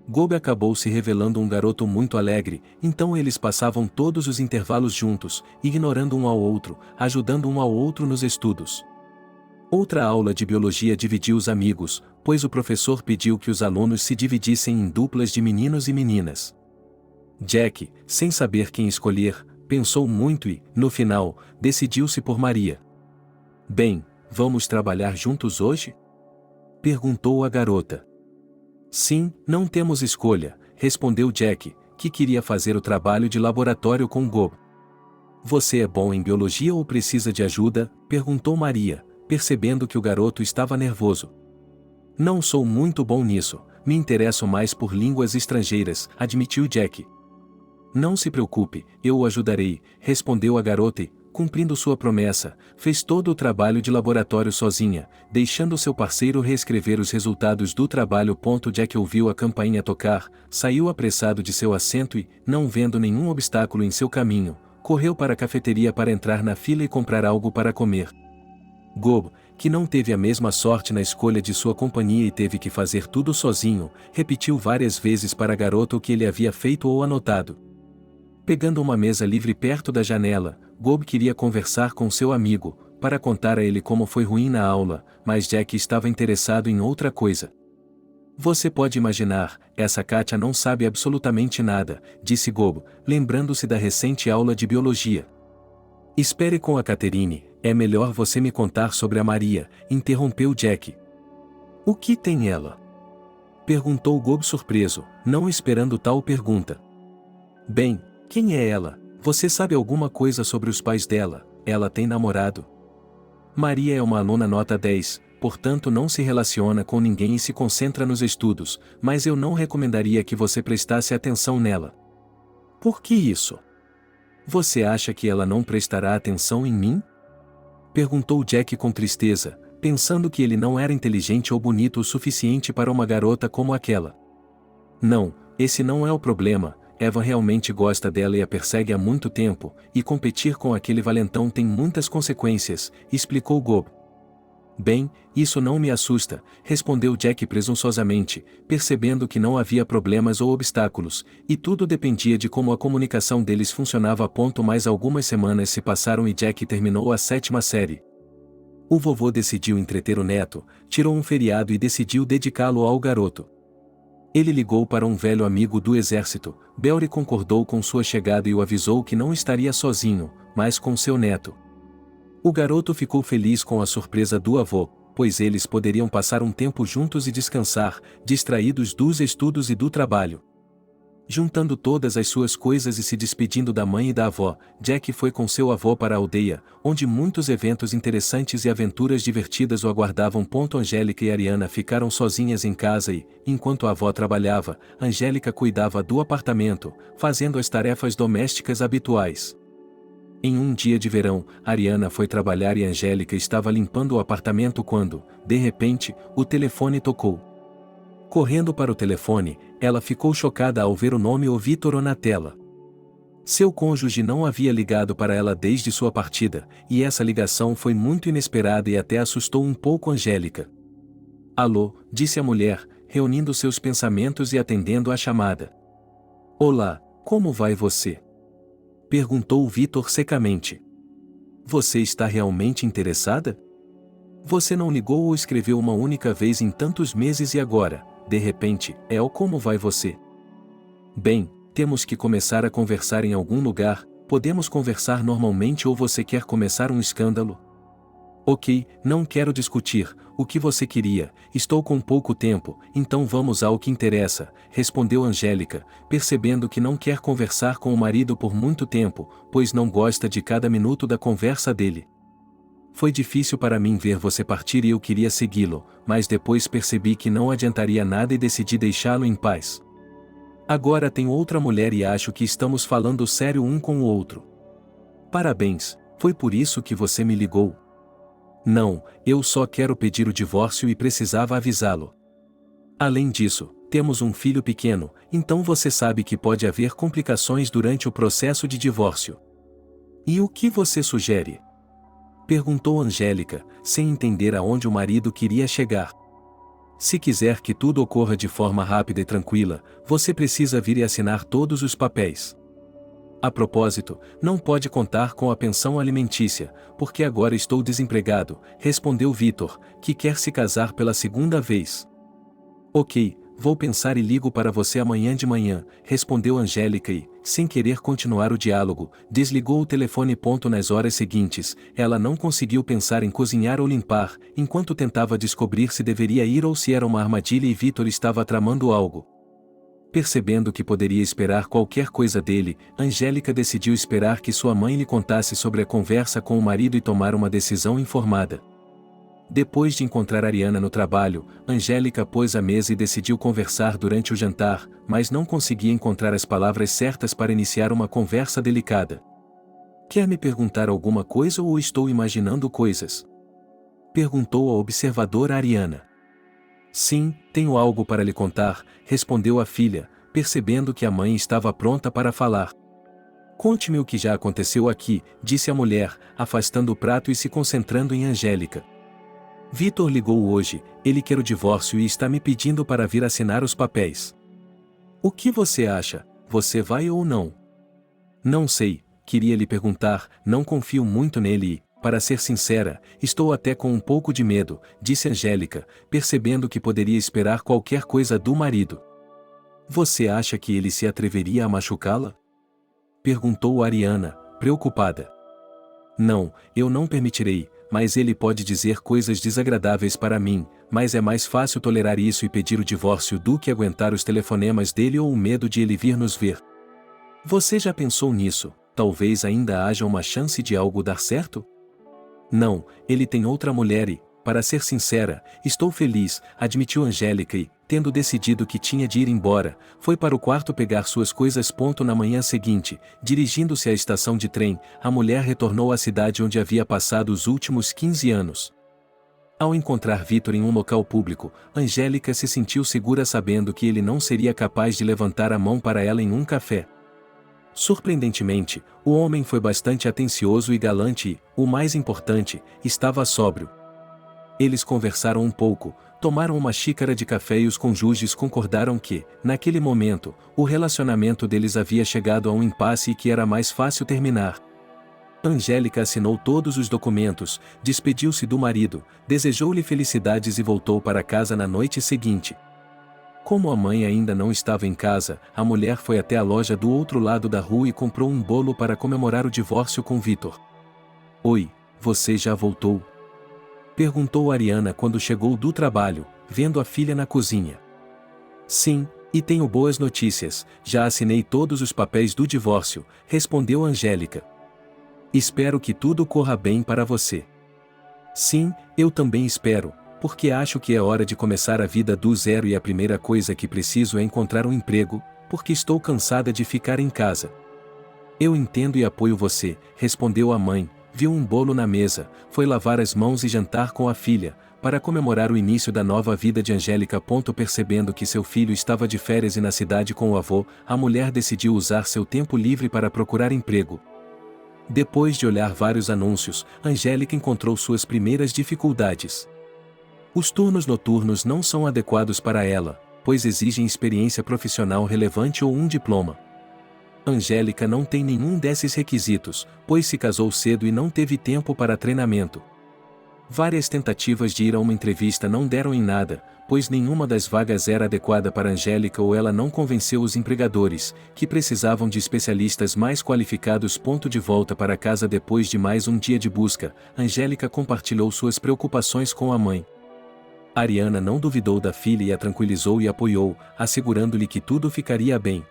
Gob acabou se revelando um garoto muito alegre, então eles passavam todos os intervalos juntos, ignorando um ao outro, ajudando um ao outro nos estudos. Outra aula de biologia dividiu os amigos, pois o professor pediu que os alunos se dividissem em duplas de meninos e meninas. Jack, sem saber quem escolher, pensou muito e, no final, decidiu-se por Maria. Bem, vamos trabalhar juntos hoje? Perguntou a garota. Sim, não temos escolha, respondeu Jack, que queria fazer o trabalho de laboratório com Gob. Você é bom em biologia ou precisa de ajuda? Perguntou Maria, percebendo que o garoto estava nervoso. Não sou muito bom nisso, me interesso mais por línguas estrangeiras, admitiu Jack. Não se preocupe, eu o ajudarei, respondeu a garota e, cumprindo sua promessa, fez todo o trabalho de laboratório sozinha, deixando seu parceiro reescrever os resultados do trabalho. Jack ouviu a campainha tocar, saiu apressado de seu assento e, não vendo nenhum obstáculo em seu caminho, correu para a cafeteria para entrar na fila e comprar algo para comer. Gob, que não teve a mesma sorte na escolha de sua companhia e teve que fazer tudo sozinho, repetiu várias vezes para a garota o que ele havia feito ou anotado. Pegando uma mesa livre perto da janela, Gob queria conversar com seu amigo, para contar a ele como foi ruim na aula, mas Jack estava interessado em outra coisa. Você pode imaginar, essa Katia não sabe absolutamente nada, disse Gob, lembrando-se da recente aula de biologia. Espere com a Catherine, é melhor você me contar sobre a Maria, interrompeu Jack. O que tem ela? Perguntou Gob surpreso, não esperando tal pergunta. Bem, quem é ela? Você sabe alguma coisa sobre os pais dela? Ela tem namorado? Maria é uma aluna nota 10, portanto não se relaciona com ninguém e se concentra nos estudos, mas eu não recomendaria que você prestasse atenção nela. Por que isso? Você acha que ela não prestará atenção em mim? Perguntou Jack com tristeza, pensando que ele não era inteligente ou bonito o suficiente para uma garota como aquela. Não, esse não é o problema. Eva realmente gosta dela e a persegue há muito tempo, e competir com aquele valentão tem muitas consequências, explicou Gob. Bem, isso não me assusta, respondeu Jack presunçosamente, percebendo que não havia problemas ou obstáculos, e tudo dependia de como a comunicação deles funcionava. Mais algumas semanas se passaram e Jack terminou a 7ª série. O vovô decidiu entreter o neto, tirou um feriado e decidiu dedicá-lo ao garoto. Ele ligou para um velho amigo do exército. Belry concordou com sua chegada e o avisou que não estaria sozinho, mas com seu neto. O garoto ficou feliz com a surpresa do avô, pois eles poderiam passar um tempo juntos e descansar, distraídos dos estudos e do trabalho. Juntando todas as suas coisas e se despedindo da mãe e da avó, Jack foi com seu avô para a aldeia, onde muitos eventos interessantes e aventuras divertidas o aguardavam. Angélica e Ariana ficaram sozinhas em casa e, enquanto a avó trabalhava, Angélica cuidava do apartamento, fazendo as tarefas domésticas habituais. Em um dia de verão, Ariana foi trabalhar e Angélica estava limpando o apartamento quando, de repente, o telefone tocou. Correndo para o telefone, ela ficou chocada ao ver o nome O Vítor na tela. Seu cônjuge não havia ligado para ela desde sua partida, e essa ligação foi muito inesperada e até assustou um pouco Angélica. Alô, disse a mulher, reunindo seus pensamentos e atendendo a chamada. Olá, como vai você? Perguntou Vítor secamente. Você está realmente interessada? Você não ligou ou escreveu uma única vez em tantos meses e agora, de repente, como vai você? Bem, temos que começar a conversar em algum lugar, podemos conversar normalmente ou você quer começar um escândalo? Ok, não quero discutir, o que você queria, estou com pouco tempo, então vamos ao que interessa, respondeu Angélica, percebendo que não quer conversar com o marido por muito tempo, pois não gosta de cada minuto da conversa dele. Foi difícil para mim ver você partir e eu queria segui-lo, mas depois percebi que não adiantaria nada e decidi deixá-lo em paz. Agora tenho outra mulher e acho que estamos falando sério um com o outro. Parabéns, foi por isso que você me ligou? Não, eu só quero pedir o divórcio e precisava avisá-lo. Além disso, temos um filho pequeno, então você sabe que pode haver complicações durante o processo de divórcio. E o que você sugere? Perguntou Angélica, sem entender aonde o marido queria chegar. Se quiser que tudo ocorra de forma rápida e tranquila, você precisa vir e assinar todos os papéis. A propósito, não pode contar com a pensão alimentícia, porque agora estou desempregado, respondeu Vítor, que quer se casar pela segunda vez. Ok, vou pensar e ligo para você amanhã de manhã, respondeu Angélica e, sem querer continuar o diálogo, desligou o telefone. Nas horas seguintes, ela não conseguiu pensar em cozinhar ou limpar, enquanto tentava descobrir se deveria ir ou se era uma armadilha e Vítor estava tramando algo. Percebendo que poderia esperar qualquer coisa dele, Angélica decidiu esperar que sua mãe lhe contasse sobre a conversa com o marido e tomar uma decisão informada. Depois de encontrar Ariana no trabalho, Angélica pôs a mesa e decidiu conversar durante o jantar, mas não conseguia encontrar as palavras certas para iniciar uma conversa delicada. Quer me perguntar alguma coisa ou estou imaginando coisas? Perguntou a observadora Ariana. Sim, tenho algo para lhe contar, respondeu a filha, percebendo que a mãe estava pronta para falar. Conte-me o que já aconteceu aqui, disse a mulher, afastando o prato e se concentrando em Angélica. Vítor ligou hoje, ele quer o divórcio e está me pedindo para vir assinar os papéis. O que você acha, você vai ou não? Não sei, queria lhe perguntar, não confio muito nele e, para ser sincera, estou até com um pouco de medo, disse Angélica, percebendo que poderia esperar qualquer coisa do marido. Você acha que ele se atreveria a machucá-la? Perguntou Ariana, preocupada. Não, eu não permitirei, mas ele pode dizer coisas desagradáveis para mim, mas é mais fácil tolerar isso e pedir o divórcio do que aguentar os telefonemas dele ou o medo de ele vir nos ver. Você já pensou nisso? Talvez ainda haja uma chance de algo dar certo? Não, ele tem outra mulher e, para ser sincera, estou feliz, admitiu Angélica e, tendo decidido que tinha de ir embora, foi para o quarto pegar suas coisas. Na manhã seguinte, dirigindo-se à estação de trem, a mulher retornou à cidade onde havia passado os últimos 15 anos. Ao encontrar Vítor em um local público, Angélica se sentiu segura sabendo que ele não seria capaz de levantar a mão para ela em um café. Surpreendentemente, o homem foi bastante atencioso e galante e, o mais importante, estava sóbrio. Eles conversaram um pouco, tomaram uma xícara de café e os cônjuges concordaram que, naquele momento, o relacionamento deles havia chegado a um impasse e que era mais fácil terminar. Angélica assinou todos os documentos, despediu-se do marido, desejou-lhe felicidades e voltou para casa na noite seguinte. Como a mãe ainda não estava em casa, a mulher foi até a loja do outro lado da rua e comprou um bolo para comemorar o divórcio com Vítor. Oi, você já voltou? Perguntou Ariana quando chegou do trabalho, vendo a filha na cozinha. Sim, E tenho boas notícias, já assinei todos os papéis do divórcio, respondeu Angélica. Espero que tudo corra bem para você. Sim, eu também espero, porque acho que é hora de começar a vida do zero e a primeira coisa que preciso é encontrar um emprego, porque estou cansada de ficar em casa. Eu entendo e apoio você, respondeu a mãe, viu um bolo na mesa, foi lavar as mãos e jantar com a filha, para comemorar o início da nova vida de Angélica. Percebendo que seu filho estava de férias e na cidade com o avô, a mulher decidiu usar seu tempo livre para procurar emprego. Depois de olhar vários anúncios, Angélica encontrou suas primeiras dificuldades. Os turnos noturnos não são adequados para ela, pois exigem experiência profissional relevante ou um diploma. Angélica não tem nenhum desses requisitos, pois se casou cedo e não teve tempo para treinamento. Várias tentativas de ir a uma entrevista não deram em nada, pois nenhuma das vagas era adequada para Angélica ou ela não convenceu os empregadores, que precisavam de especialistas mais qualificados. De volta para casa depois de mais um dia de busca, Angélica compartilhou suas preocupações com a mãe. Ariana não duvidou da filha e a tranquilizou e apoiou, assegurando-lhe que tudo ficaria bem.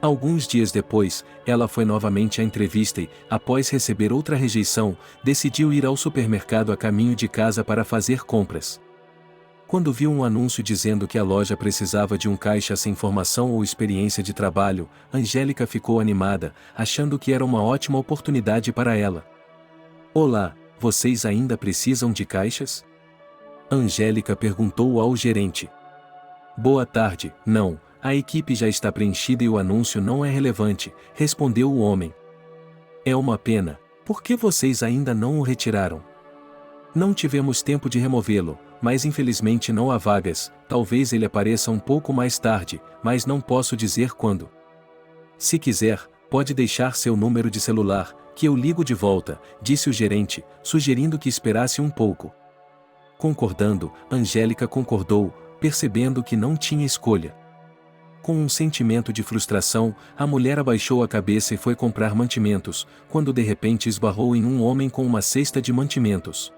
Alguns dias depois, ela foi novamente à entrevista e, após receber outra rejeição, decidiu ir ao supermercado a caminho de casa para fazer compras. Quando viu um anúncio dizendo que a loja precisava de um caixa sem formação ou experiência de trabalho, Angélica ficou animada, achando que era uma ótima oportunidade para ela. Olá, vocês ainda precisam de caixas? Angélica perguntou ao gerente. Boa tarde, não. A equipe já está preenchida e o anúncio não é relevante, respondeu o homem. É uma pena, por que vocês ainda não o retiraram? Não tivemos tempo de removê-lo, mas infelizmente não há vagas, talvez ele apareça um pouco mais tarde, mas não posso dizer quando. Se quiser, pode deixar seu número de celular, que eu ligo de volta, disse o gerente, sugerindo que esperasse um pouco. Concordando, Angélica concordou, percebendo que não tinha escolha. Com um sentimento de frustração, a mulher abaixou a cabeça e foi comprar mantimentos, quando de repente esbarrou em um homem com uma cesta de mantimentos.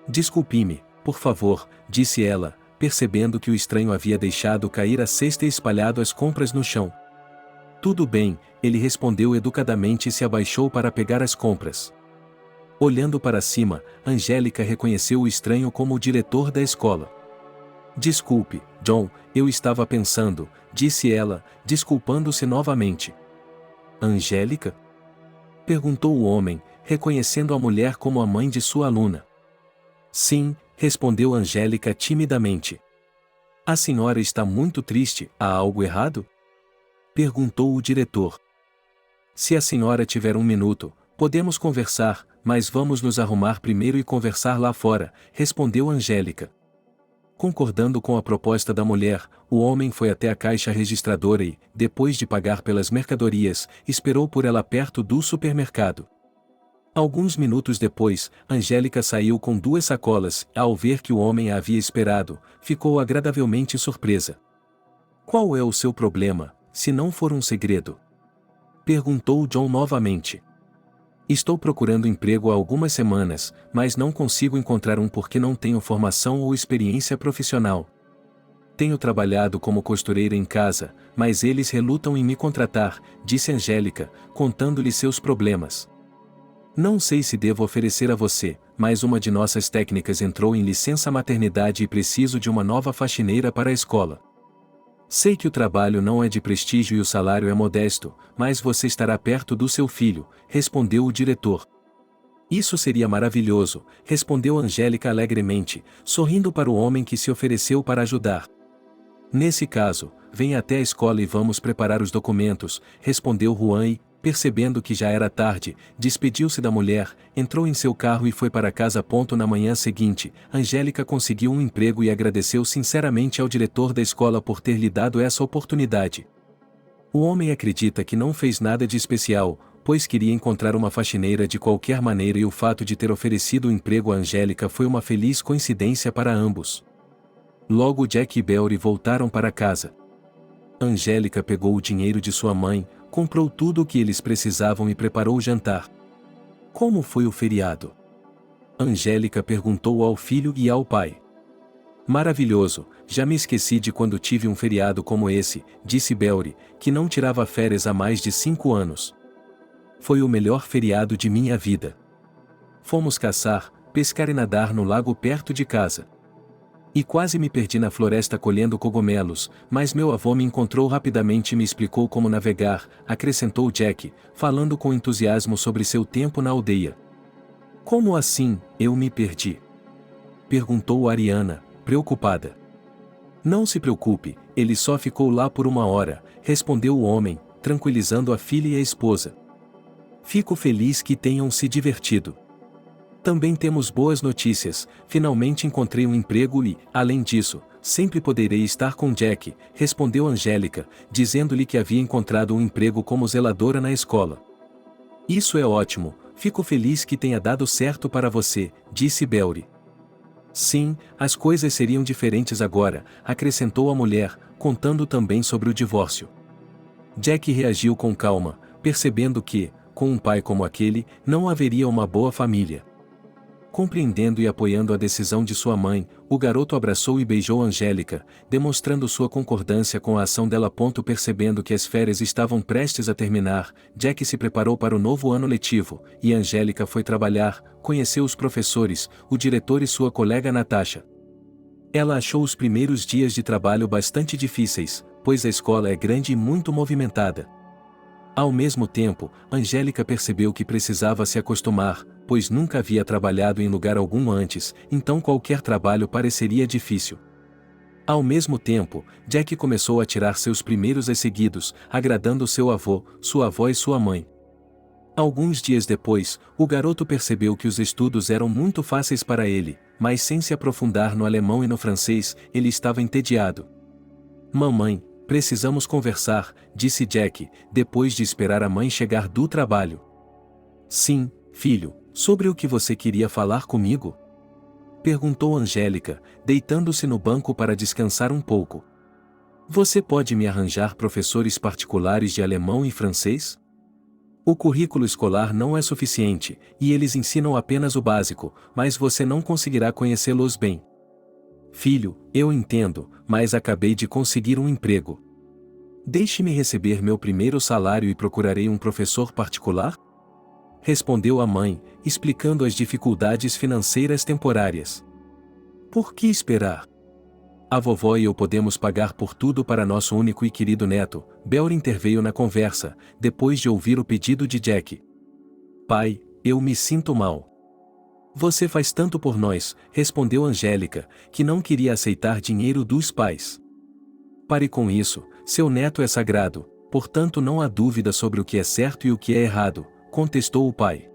Desculpe-me, por favor, disse ela, percebendo que o estranho havia deixado cair a cesta e espalhado as compras no chão. Tudo bem, ele respondeu educadamente e se abaixou para pegar as compras. Olhando para cima, Angélica reconheceu o estranho como o diretor da escola. Desculpe, John, eu estava pensando, disse ela, desculpando-se novamente. Angélica? Perguntou o homem, reconhecendo a mulher como a mãe de sua aluna. Sim, respondeu Angélica timidamente. A senhora está muito triste, há algo errado? Perguntou o diretor. Se a senhora tiver um minuto, podemos conversar, mas vamos nos arrumar primeiro e conversar lá fora, respondeu Angélica. Concordando com a proposta da mulher, o homem foi até a caixa registradora e, depois de pagar pelas mercadorias, esperou por ela perto do supermercado. Alguns minutos depois, Angélica saiu com 2 sacolas, e ao ver que o homem a havia esperado, ficou agradavelmente surpresa. Qual é o seu problema, se não for um segredo? Perguntou John novamente. Estou procurando emprego há algumas semanas, mas não consigo encontrar um porque não tenho formação ou experiência profissional. Tenho trabalhado como costureira em casa, mas eles relutam em me contratar, disse Angélica, contando-lhe seus problemas. Não sei se devo oferecer a você, mas uma de nossas técnicas entrou em licença maternidade e preciso de uma nova faxineira para a escola. Sei que o trabalho não é de prestígio e o salário é modesto, mas você estará perto do seu filho, respondeu o diretor. Isso seria maravilhoso, respondeu Angélica alegremente, sorrindo para o homem que se ofereceu para ajudar. Nesse caso, venha até a escola e vamos preparar os documentos, respondeu Juan e, percebendo que já era tarde, despediu-se da mulher, entrou em seu carro e foi para casa. Na manhã seguinte, Angélica conseguiu um emprego e agradeceu sinceramente ao diretor da escola por ter lhe dado essa oportunidade. O homem acredita que não fez nada de especial, pois queria encontrar uma faxineira de qualquer maneira e o fato de ter oferecido o emprego a Angélica foi uma feliz coincidência para ambos. Logo Jack e Belry voltaram para casa. Angélica pegou o dinheiro de sua mãe, comprou tudo o que eles precisavam e preparou o jantar. Como foi o feriado? Angélica perguntou ao filho e ao pai. Maravilhoso, já me esqueci de quando tive um feriado como esse, disse Belry, que não tirava férias há mais de 5 anos. Foi o melhor feriado de minha vida. Fomos caçar, pescar e nadar no lago perto de casa. E quase me perdi na floresta colhendo cogumelos, mas meu avô me encontrou rapidamente e me explicou como navegar, acrescentou Jack, falando com entusiasmo sobre seu tempo na aldeia. Como assim, eu me perdi? Perguntou Ariana, preocupada. Não se preocupe, ele só ficou lá por 1 hora, respondeu o homem, tranquilizando a filha e a esposa. Fico feliz que tenham se divertido. Também temos boas notícias, finalmente encontrei um emprego e, além disso, sempre poderei estar com Jack, respondeu Angélica, dizendo-lhe que havia encontrado um emprego como zeladora na escola. Isso é ótimo, fico feliz que tenha dado certo para você, disse Belry. Sim, as coisas seriam diferentes agora, acrescentou a mulher, contando também sobre o divórcio. Jack reagiu com calma, percebendo que, com um pai como aquele, não haveria uma boa família. Compreendendo e apoiando a decisão de sua mãe, o garoto abraçou e beijou Angélica, demonstrando sua concordância com a ação dela. Percebendo que as férias estavam prestes a terminar, Jack se preparou para o novo ano letivo, e Angélica foi trabalhar, conheceu os professores, o diretor e sua colega Natasha. Ela achou os primeiros dias de trabalho bastante difíceis, pois a escola é grande e muito movimentada. Ao mesmo tempo, Angélica percebeu que precisava se acostumar, pois nunca havia trabalhado em lugar algum antes, então qualquer trabalho pareceria difícil. Ao mesmo tempo, Jack começou a tirar seus primeiros as seguidos, agradando seu avô, sua avó e sua mãe. Alguns dias depois, o garoto percebeu que os estudos eram muito fáceis para ele, mas sem se aprofundar no alemão e no francês, ele estava entediado. Mamãe, precisamos conversar, disse Jack, depois de esperar a mãe chegar do trabalho. Sim, filho, sobre o que você queria falar comigo? Perguntou Angélica, deitando-se no banco para descansar um pouco. Você pode me arranjar professores particulares de alemão e francês? O currículo escolar não é suficiente, e eles ensinam apenas o básico, mas você não conseguirá conhecê-los bem. Filho, eu entendo, mas acabei de conseguir um emprego. Deixe-me receber meu primeiro salário e procurarei um professor particular? Respondeu a mãe, explicando as dificuldades financeiras temporárias. Por que esperar? A vovó e eu podemos pagar por tudo para nosso único e querido neto. Belry interveio na conversa, depois de ouvir o pedido de Jack. Pai, eu me sinto mal. Você faz tanto por nós, respondeu Angélica, que não queria aceitar dinheiro dos pais. Pare com isso, seu neto é sagrado, portanto não há dúvida sobre o que é certo e o que é errado, contestou o pai.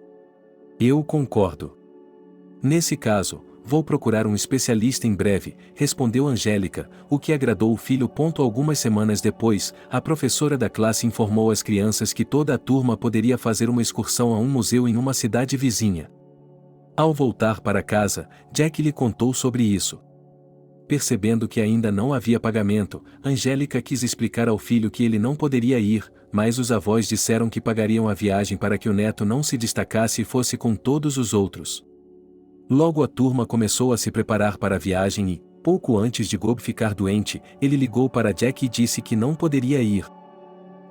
Eu concordo. Nesse caso, vou procurar um especialista em breve, respondeu Angélica, o que agradou o filho. Algumas semanas depois, a professora da classe informou às crianças que toda a turma poderia fazer uma excursão a um museu em uma cidade vizinha. Ao voltar para casa, Jack lhe contou sobre isso. Percebendo que ainda não havia pagamento, Angélica quis explicar ao filho que ele não poderia ir, mas os avós disseram que pagariam a viagem para que o neto não se destacasse e fosse com todos os outros. Logo a turma começou a se preparar para a viagem e, pouco antes de Gob ficar doente, ele ligou para Jack e disse que não poderia ir.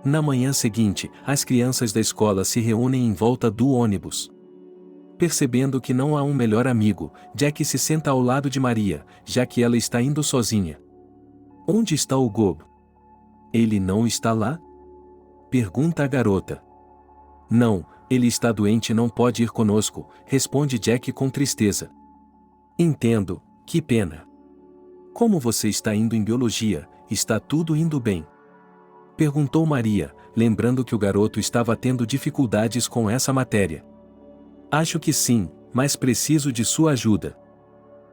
Na manhã seguinte, as crianças da escola se reúnem em volta do ônibus. Percebendo que não há um melhor amigo, Jack se senta ao lado de Maria, já que ela está indo sozinha. Onde está o Gob? Ele não está lá? Pergunta a garota. Não, ele está doente e não pode ir conosco, responde Jack com tristeza. Entendo, que pena. Como você está indo em biologia, está tudo indo bem? Perguntou Maria, lembrando que o garoto estava tendo dificuldades com essa matéria. Acho que sim, mas preciso de sua ajuda.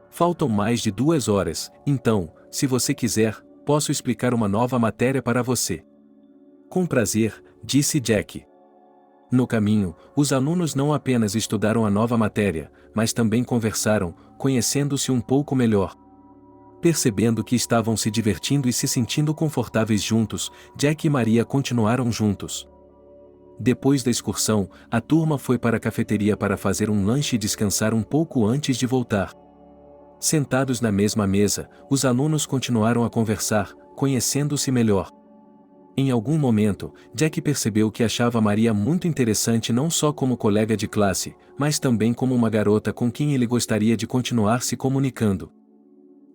Faltam mais de 2 horas, então, se você quiser, posso explicar uma nova matéria para você. Com prazer, disse Jack. No caminho, os alunos não apenas estudaram a nova matéria, mas também conversaram, conhecendo-se um pouco melhor. Percebendo que estavam se divertindo e se sentindo confortáveis juntos, Jack e Maria continuaram juntos. Depois da excursão, a turma foi para a cafeteria para fazer um lanche e descansar um pouco antes de voltar. Sentados na mesma mesa, os alunos continuaram a conversar, conhecendo-se melhor. Em algum momento, Jack percebeu que achava Maria muito interessante não só como colega de classe, mas também como uma garota com quem ele gostaria de continuar se comunicando.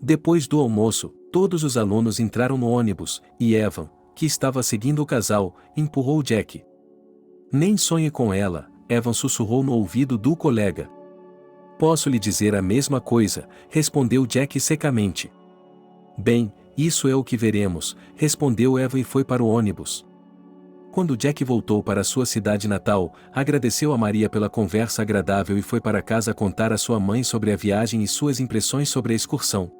Depois do almoço, todos os alunos entraram no ônibus, e Evan, que estava seguindo o casal, empurrou Jack. Nem sonhe com ela, Evan sussurrou no ouvido do colega. Posso lhe dizer a mesma coisa, respondeu Jack secamente. Bem, isso é o que veremos, respondeu Evan e foi para o ônibus. Quando Jack voltou para sua cidade natal, agradeceu a Maria pela conversa agradável e foi para casa contar à sua mãe sobre a viagem e suas impressões sobre a excursão.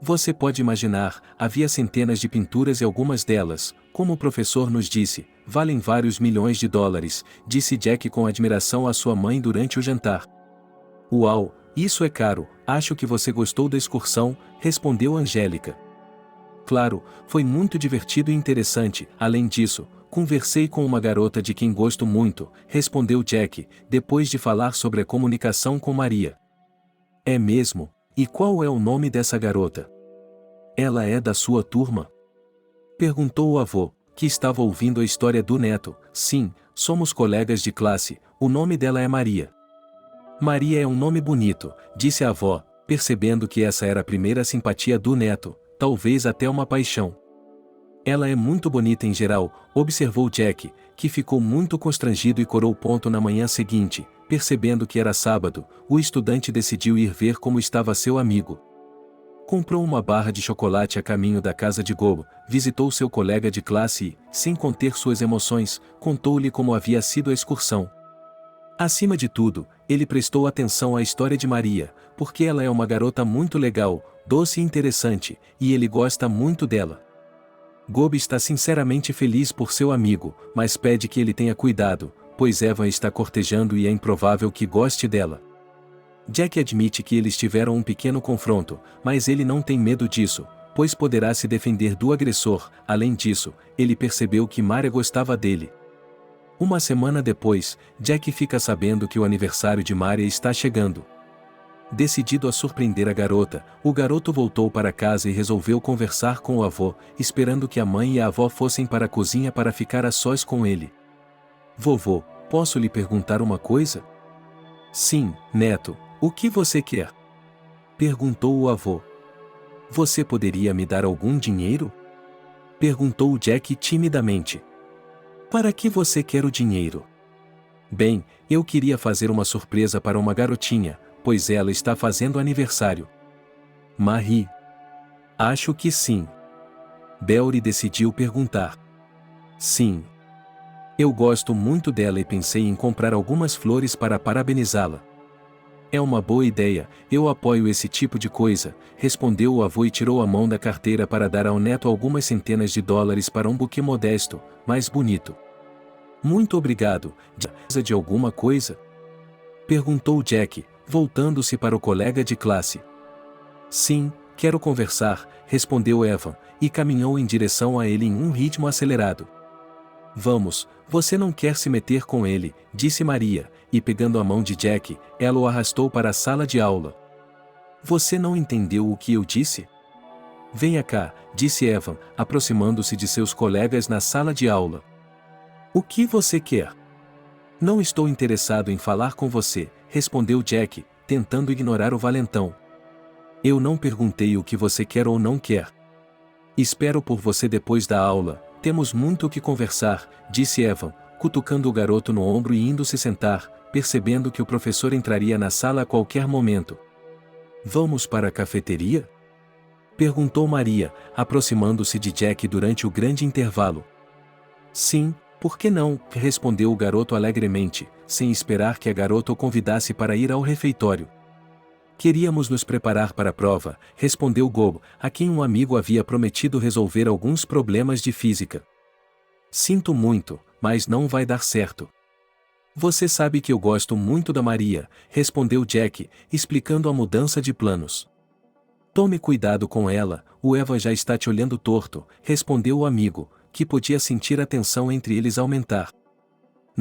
Você pode imaginar, havia centenas de pinturas e algumas delas, como o professor nos disse, valem vários milhões de dólares, disse Jack com admiração à sua mãe durante o jantar. Uau, isso é caro, acho que você gostou da excursão, respondeu Angélica. Claro, foi muito divertido e interessante, além disso, conversei com uma garota de quem gosto muito, respondeu Jack, depois de falar sobre a comunicação com Maria. É mesmo? E qual é o nome dessa garota? Ela é da sua turma? Perguntou o avô, que estava ouvindo a história do neto. Sim, somos colegas de classe, o nome dela é Maria. Maria é um nome bonito, disse a avó, percebendo que essa era a primeira simpatia do neto, talvez até uma paixão. Ela é muito bonita em geral, observou Jack, que ficou muito constrangido e corou ponto na manhã seguinte, percebendo que era sábado, o estudante decidiu ir ver como estava seu amigo. Comprou uma barra de chocolate a caminho da casa de Gobo, visitou seu colega de classe e, sem conter suas emoções, contou-lhe como havia sido a excursão. Acima de tudo, ele prestou atenção à história de Maria, porque ela é uma garota muito legal, doce e interessante, e ele gosta muito dela. Gob está sinceramente feliz por seu amigo, mas pede que ele tenha cuidado, pois Evan está cortejando e é improvável que goste dela. Jack admite que eles tiveram um pequeno confronto, mas ele não tem medo disso, pois poderá se defender do agressor. Além disso, ele percebeu que Maria gostava dele. Uma semana depois, Jack fica sabendo que o aniversário de Maria está chegando. Decidido a surpreender a garota, o garoto voltou para casa e resolveu conversar com o avô, esperando que a mãe e a avó fossem para a cozinha para ficar a sós com ele. Vovô, posso lhe perguntar uma coisa? Sim, neto, o que você quer? Perguntou o avô. Você poderia me dar algum dinheiro? Perguntou Jack timidamente. Para que você quer o dinheiro? Bem, eu queria fazer uma surpresa para uma garotinha, pois ela está fazendo aniversário. Marie. Acho que sim. Belry decidiu perguntar. Sim. Eu gosto muito dela e pensei em comprar algumas flores para parabenizá-la. É uma boa ideia, eu apoio esse tipo de coisa, respondeu o avô e tirou a mão da carteira para dar ao neto algumas centenas de dólares para um buquê modesto, mas bonito. Muito obrigado, precisa de alguma coisa? Perguntou Jack, voltando-se para o colega de classe. Sim, quero conversar, respondeu Evan, e caminhou em direção a ele em um ritmo acelerado. Vamos, você não quer se meter com ele, disse Maria, e pegando a mão de Jack, ela o arrastou para a sala de aula. Você não entendeu o que eu disse? Venha cá, disse Evan, aproximando-se de seus colegas na sala de aula. O que você quer? Não estou interessado em falar com você, respondeu Jack, tentando ignorar o valentão. Eu não perguntei o que você quer ou não quer. Espero por você depois da aula, temos muito o que conversar, disse Evan, cutucando o garoto no ombro e indo se sentar, percebendo que o professor entraria na sala a qualquer momento. Vamos para a cafeteria? Perguntou Maria, aproximando-se de Jack durante o grande intervalo. Sim, por que não? Respondeu o garoto alegremente, sem esperar que a garota o convidasse para ir ao refeitório. Queríamos nos preparar para a prova, respondeu Gob, a quem um amigo havia prometido resolver alguns problemas de física. Sinto muito, mas não vai dar certo. Você sabe que eu gosto muito da Maria, respondeu Jack, explicando a mudança de planos. Tome cuidado com ela, o Eva já está te olhando torto, respondeu o amigo, que podia sentir a tensão entre eles aumentar.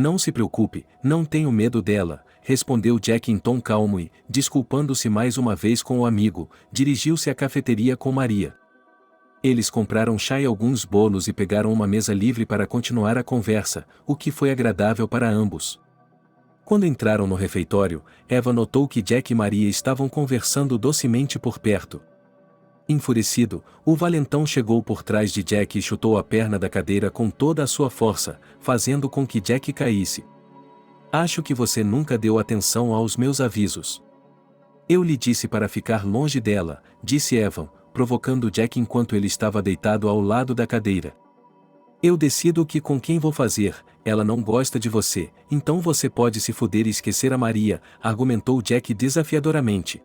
Não se preocupe, não tenho medo dela, respondeu Jack em tom calmo e, desculpando-se mais uma vez com o amigo, dirigiu-se à cafeteria com Maria. Eles compraram chá e alguns bolos e pegaram uma mesa livre para continuar a conversa, o que foi agradável para ambos. Quando entraram no refeitório, Eva notou que Jack e Maria estavam conversando docemente por perto. Enfurecido, o valentão chegou por trás de Jack e chutou a perna da cadeira com toda a sua força, fazendo com que Jack caísse. Acho que você nunca deu atenção aos meus avisos. Eu lhe disse para ficar longe dela, disse Evan, provocando Jack enquanto ele estava deitado ao lado da cadeira. Eu decido com quem vou fazer, ela não gosta de você, então você pode se fuder e esquecer a Maria, argumentou Jack desafiadoramente.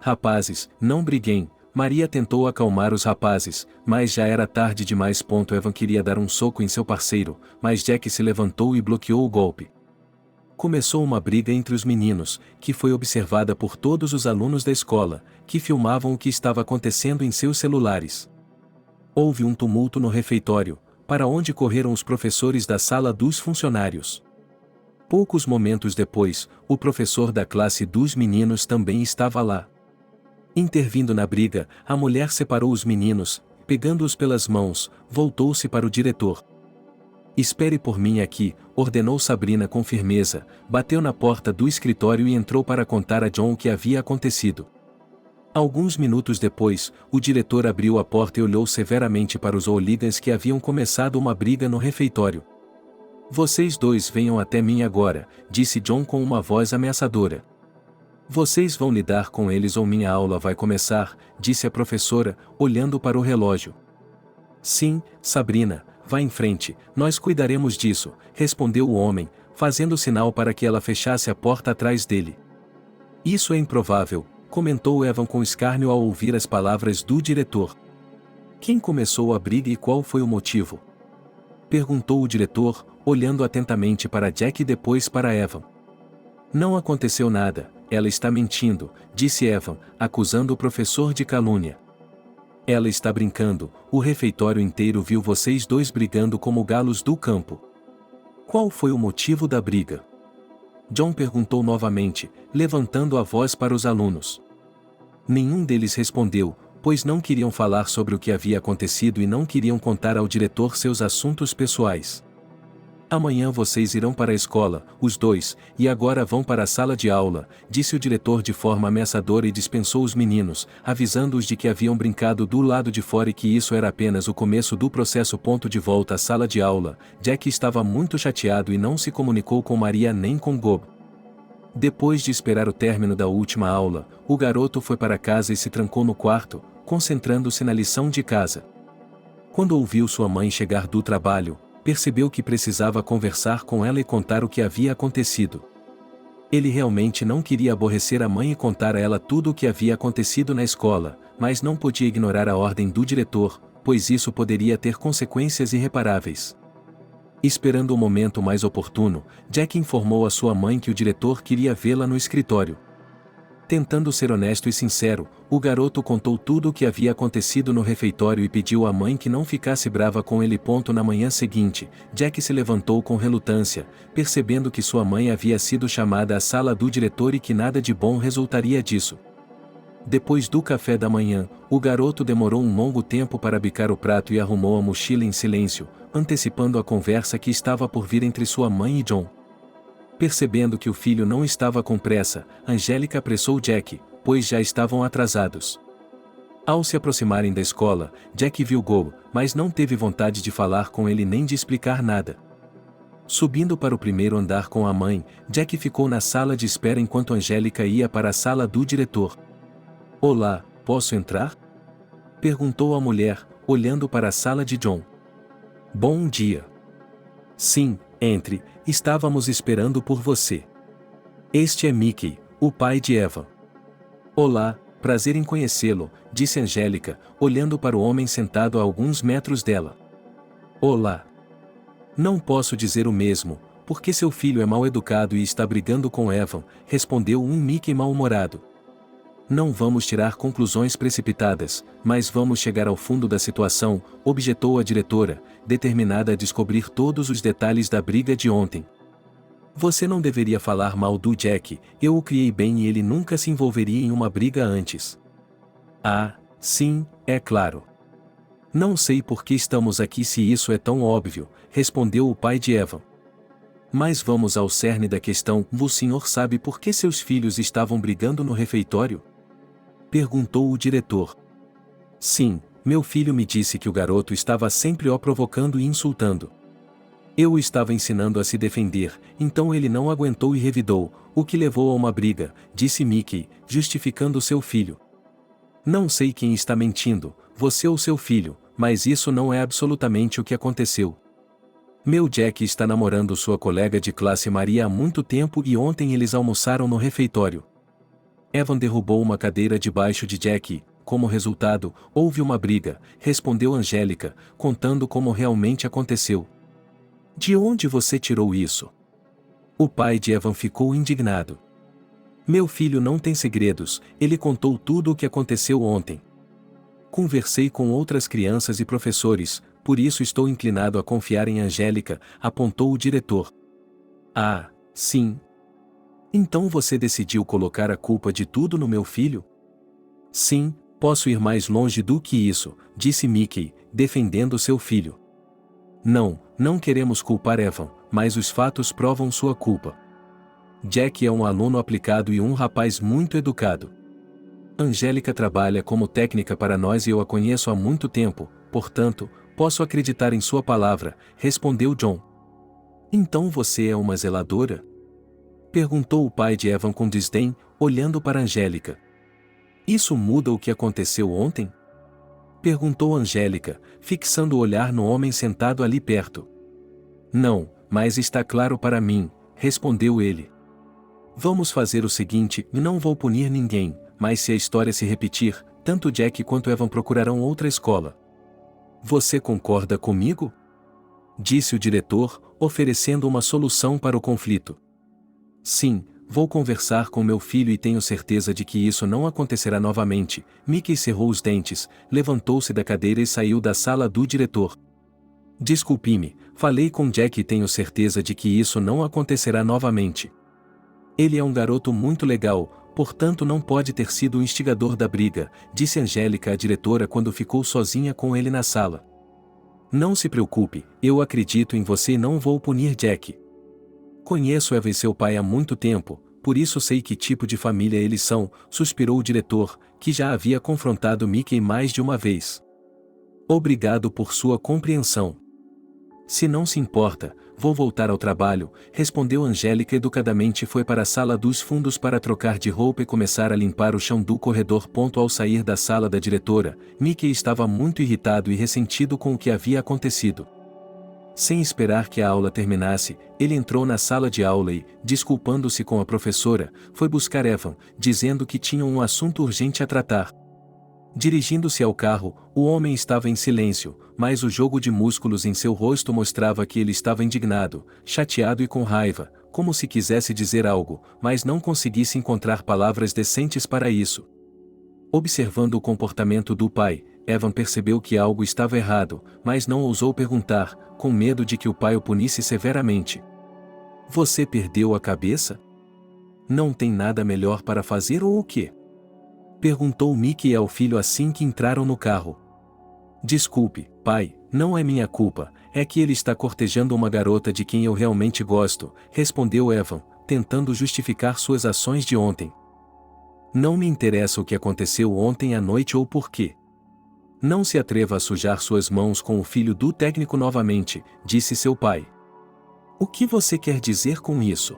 Rapazes, não briguem. Maria tentou acalmar os rapazes, mas já era tarde demais. Evan queria dar um soco em seu parceiro, mas Jack se levantou e bloqueou o golpe. Começou uma briga entre os meninos, que foi observada por todos os alunos da escola, que filmavam o que estava acontecendo em seus celulares. Houve um tumulto no refeitório, para onde correram os professores da sala dos funcionários. Poucos momentos depois, o professor da classe dos meninos também estava lá. Intervindo na briga, a mulher separou os meninos, pegando-os pelas mãos, voltou-se para o diretor. Espere por mim aqui, ordenou Sabrina com firmeza, bateu na porta do escritório e entrou para contar a John o que havia acontecido. Alguns minutos depois, o diretor abriu a porta e olhou severamente para os hooligans que haviam começado uma briga no refeitório. Vocês dois venham até mim agora, disse John com uma voz ameaçadora. Vocês vão lidar com eles ou minha aula vai começar, disse a professora, olhando para o relógio. Sim, Sabrina, vá em frente, nós cuidaremos disso, respondeu o homem, fazendo sinal para que ela fechasse a porta atrás dele. Isso é improvável, comentou Evan com escárnio ao ouvir as palavras do diretor. Quem começou a briga e qual foi o motivo? Perguntou o diretor, olhando atentamente para Jack e depois para Evan. Não aconteceu nada, ela está mentindo, disse Evan, acusando o professor de calúnia. Ela está brincando, o refeitório inteiro viu vocês dois brigando como galos do campo. Qual foi o motivo da briga? John perguntou novamente, levantando a voz para os alunos. Nenhum deles respondeu, pois não queriam falar sobre o que havia acontecido e não queriam contar ao diretor seus assuntos pessoais. Amanhã vocês irão para a escola, os dois, e agora vão para a sala de aula, disse o diretor de forma ameaçadora e dispensou os meninos, avisando-os de que haviam brincado do lado de fora e que isso era apenas o começo do processo. De volta à sala de aula, Jack estava muito chateado e não se comunicou com Maria nem com Gob. Depois de esperar o término da última aula, o garoto foi para casa e se trancou no quarto, concentrando-se na lição de casa. Quando ouviu sua mãe chegar do trabalho, percebeu que precisava conversar com ela e contar o que havia acontecido. Ele realmente não queria aborrecer a mãe e contar a ela tudo o que havia acontecido na escola, mas não podia ignorar a ordem do diretor, pois isso poderia ter consequências irreparáveis. Esperando o momento mais oportuno, Jack informou a sua mãe que o diretor queria vê-la no escritório. Tentando ser honesto e sincero, o garoto contou tudo o que havia acontecido no refeitório e pediu à mãe que não ficasse brava com ele. Na manhã seguinte, Jack se levantou com relutância, percebendo que sua mãe havia sido chamada à sala do diretor e que nada de bom resultaria disso. Depois do café da manhã, o garoto demorou um longo tempo para bicar o prato e arrumou a mochila em silêncio, antecipando a conversa que estava por vir entre sua mãe e John. Percebendo que o filho não estava com pressa, Angélica apressou Jack, pois já estavam atrasados. Ao se aproximarem da escola, Jack viu Gob, mas não teve vontade de falar com ele nem de explicar nada. Subindo para o primeiro andar com a mãe, Jack ficou na sala de espera enquanto Angélica ia para a sala do diretor. Olá, posso entrar? Perguntou a mulher, olhando para a sala de John. Bom dia. Sim, entre, estávamos esperando por você. Este é Mickey, o pai de Eva. Olá, prazer em conhecê-lo, disse Angélica, olhando para o homem sentado a alguns metros dela. Olá. Não posso dizer o mesmo, porque seu filho é mal educado e está brigando com Evan, respondeu um Mickey mal-humorado. Não vamos tirar conclusões precipitadas, mas vamos chegar ao fundo da situação, objetou a diretora, determinada a descobrir todos os detalhes da briga de ontem. Você não deveria falar mal do Jack, eu o criei bem e ele nunca se envolveria em uma briga antes. Ah, sim, é claro. Não sei por que estamos aqui se isso é tão óbvio, respondeu o pai de Evan. Mas vamos ao cerne da questão, o senhor sabe por que seus filhos estavam brigando no refeitório? Perguntou o diretor. Sim, meu filho me disse que o garoto estava sempre o provocando e insultando. Eu o estava ensinando a se defender, então ele não aguentou e revidou, o que levou a uma briga, disse Mickey, justificando seu filho. Não sei quem está mentindo, você ou seu filho, mas isso não é absolutamente o que aconteceu. Meu Jack está namorando sua colega de classe Maria há muito tempo e ontem eles almoçaram no refeitório. Evan derrubou uma cadeira debaixo de Jack e, como resultado, houve uma briga, respondeu Angélica, contando como realmente aconteceu. De onde você tirou isso? O pai de Evan ficou indignado. Meu filho não tem segredos, ele contou tudo o que aconteceu ontem. Conversei com outras crianças e professores, por isso estou inclinado a confiar em Angélica, apontou o diretor. Ah, sim. Então você decidiu colocar a culpa de tudo no meu filho? Sim, posso ir mais longe do que isso, disse Mickey, defendendo seu filho. Não queremos culpar Evan, mas os fatos provam sua culpa. Jack é um aluno aplicado e um rapaz muito educado. Angélica trabalha como técnica para nós e eu a conheço há muito tempo, portanto, posso acreditar em sua palavra, respondeu John. Então você é uma zeladora? Perguntou o pai de Evan com desdém, olhando para Angélica. Isso muda o que aconteceu ontem? Perguntou Angélica, fixando o olhar no homem sentado ali perto. Não, mas está claro para mim, respondeu ele. Vamos fazer o seguinte, não vou punir ninguém, mas se a história se repetir, tanto Jack quanto Evan procurarão outra escola. Você concorda comigo? Disse o diretor, oferecendo uma solução para o conflito. Sim, vou conversar com meu filho e tenho certeza de que isso não acontecerá novamente. Mickey cerrou os dentes, levantou-se da cadeira e saiu da sala do diretor. Desculpe-me, falei com Jack e tenho certeza de que isso não acontecerá novamente. Ele é um garoto muito legal, portanto não pode ter sido o instigador da briga, disse Angélica à diretora quando ficou sozinha com ele na sala. Não se preocupe, eu acredito em você e não vou punir Jack. Conheço Eva e seu pai há muito tempo, por isso sei que tipo de família eles são, suspirou o diretor, que já havia confrontado Mickey mais de uma vez. Obrigado por sua compreensão. Se não se importa, vou voltar ao trabalho, respondeu Angélica educadamente e foi para a sala dos fundos para trocar de roupa e começar a limpar o chão do corredor. Ao sair da sala da diretora, Mickey estava muito irritado e ressentido com o que havia acontecido. Sem esperar que a aula terminasse, ele entrou na sala de aula e, desculpando-se com a professora, foi buscar Evan, dizendo que tinham um assunto urgente a tratar. Dirigindo-se ao carro, o homem estava em silêncio, mas o jogo de músculos em seu rosto mostrava que ele estava indignado, chateado e com raiva, como se quisesse dizer algo, mas não conseguisse encontrar palavras decentes para isso. Observando o comportamento do pai, Evan percebeu que algo estava errado, mas não ousou perguntar, com medo de que o pai o punisse severamente. Você perdeu a cabeça? Não tem nada melhor para fazer ou o quê? Perguntou Mickey ao filho assim que entraram no carro. Desculpe, pai, não é minha culpa, é que ele está cortejando uma garota de quem eu realmente gosto, respondeu Evan, tentando justificar suas ações de ontem. Não me interessa o que aconteceu ontem à noite ou por quê. Não se atreva a sujar suas mãos com o filho do técnico novamente, disse seu pai. O que você quer dizer com isso?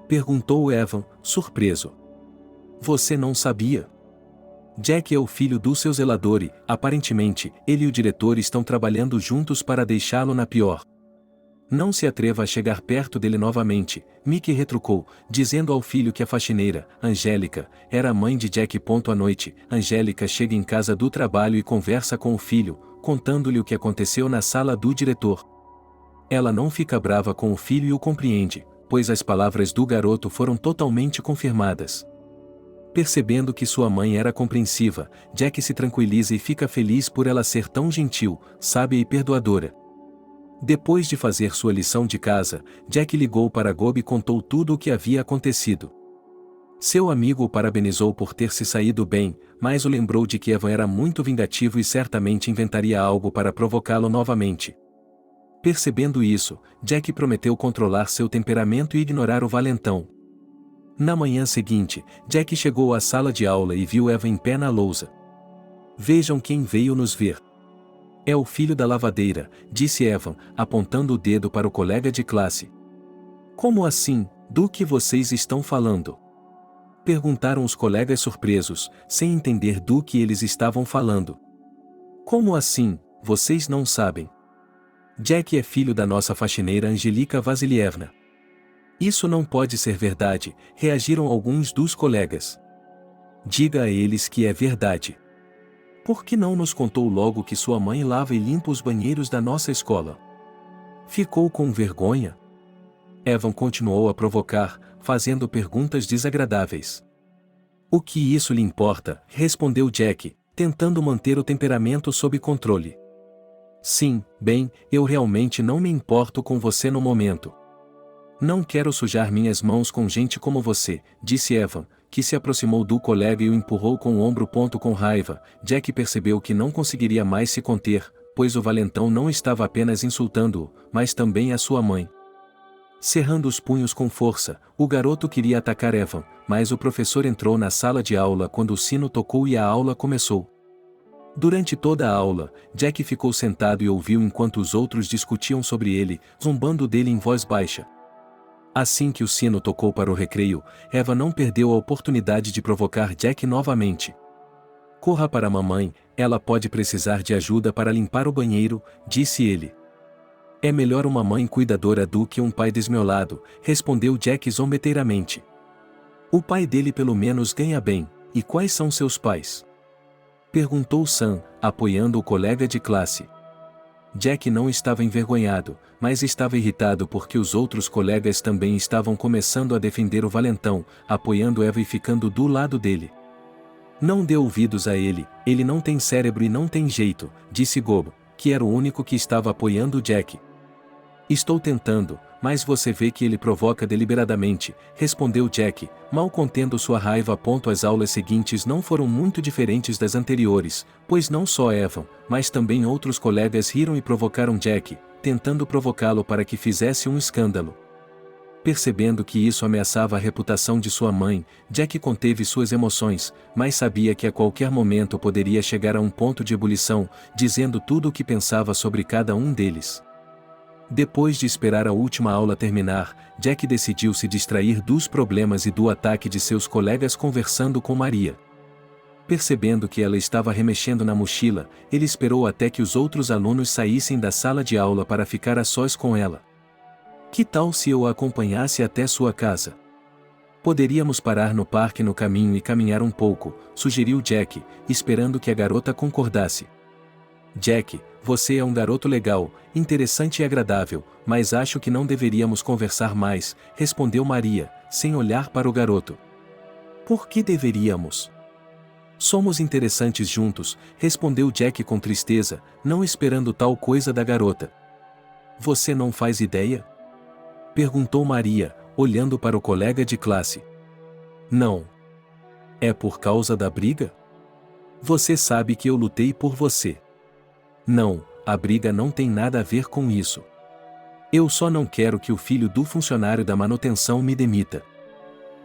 Perguntou Evan, surpreso. Você não sabia? Jack é o filho do seu zelador e, aparentemente, ele e o diretor estão trabalhando juntos para deixá-lo na pior. Não se atreva a chegar perto dele novamente, Mickey retrucou, dizendo ao filho que a faxineira, Angélica, era a mãe de Jack. À noite, Angélica chega em casa do trabalho e conversa com o filho, contando-lhe o que aconteceu na sala do diretor. Ela não fica brava com o filho e o compreende, pois as palavras do garoto foram totalmente confirmadas. Percebendo que sua mãe era compreensiva, Jack se tranquiliza e fica feliz por ela ser tão gentil, sábia e perdoadora. Depois de fazer sua lição de casa, Jack ligou para Gob e contou tudo o que havia acontecido. Seu amigo o parabenizou por ter se saído bem, mas o lembrou de que Evan era muito vingativo e certamente inventaria algo para provocá-lo novamente. Percebendo isso, Jack prometeu controlar seu temperamento e ignorar o valentão. Na manhã seguinte, Jack chegou à sala de aula e viu Evan em pé na lousa. "Vejam quem veio nos ver. É o filho da lavadeira", disse Evan, apontando o dedo para o colega de classe. "Como assim? Do que vocês estão falando?" perguntaram os colegas surpresos, sem entender do que eles estavam falando. "Como assim, vocês não sabem? Jack é filho da nossa faxineira Angelika Vasilievna." "Isso não pode ser verdade", reagiram alguns dos colegas. "Diga a eles que é verdade. Por que não nos contou logo que sua mãe lava e limpa os banheiros da nossa escola? Ficou com vergonha?" Evan continuou a provocar, fazendo perguntas desagradáveis. "O que isso lhe importa?", respondeu Jack, tentando manter o temperamento sob controle. "Sim, bem, eu realmente não me importo com você no momento. Não quero sujar minhas mãos com gente como você", disse Evan, que se aproximou do colega e o empurrou com o ombro. Com raiva, Jack percebeu que não conseguiria mais se conter, pois o valentão não estava apenas insultando-o, mas também a sua mãe. Cerrando os punhos com força, o garoto queria atacar Evan, mas o professor entrou na sala de aula quando o sino tocou e a aula começou. Durante toda a aula, Jack ficou sentado e ouviu enquanto os outros discutiam sobre ele, zombando dele em voz baixa. Assim que o sino tocou para o recreio, Evan não perdeu a oportunidade de provocar Jack novamente. "Corra para a mamãe, ela pode precisar de ajuda para limpar o banheiro", disse ele. "É melhor uma mãe cuidadora do que um pai desmiolado", respondeu Jack zombeteiramente. "O pai dele pelo menos ganha bem, e quais são seus pais?" perguntou Sam, apoiando o colega de classe. Jack não estava envergonhado, mas estava irritado porque os outros colegas também estavam começando a defender o valentão, apoiando Eva e ficando do lado dele. "Não dê ouvidos a ele, ele não tem cérebro e não tem jeito", disse Gob, que era o único que estava apoiando Jack. "Estou tentando, mas você vê que ele provoca deliberadamente", respondeu Jack, mal contendo sua raiva. As aulas seguintes não foram muito diferentes das anteriores, pois não só Evan, mas também outros colegas riram e provocaram Jack, tentando provocá-lo para que fizesse um escândalo. Percebendo que isso ameaçava a reputação de sua mãe, Jack conteve suas emoções, mas sabia que a qualquer momento poderia chegar a um ponto de ebulição, dizendo tudo o que pensava sobre cada um deles. Depois de esperar a última aula terminar, Jack decidiu se distrair dos problemas e do ataque de seus colegas conversando com Maria. Percebendo que ela estava remexendo na mochila, ele esperou até que os outros alunos saíssem da sala de aula para ficar a sós com ela. "Que tal se eu a acompanhasse até sua casa? Poderíamos parar no parque no caminho e caminhar um pouco", sugeriu Jack, esperando que a garota concordasse. "Jack, você é um garoto legal, interessante e agradável, mas acho que não deveríamos conversar mais", respondeu Maria, sem olhar para o garoto. "Por que deveríamos? Somos interessantes juntos", respondeu Jack com tristeza, não esperando tal coisa da garota. "Você não faz ideia?" perguntou Maria, olhando para o colega de classe. "Não. É por causa da briga? Você sabe que eu lutei por você." "Não, a briga não tem nada a ver com isso. Eu só não quero que o filho do funcionário da manutenção me demita.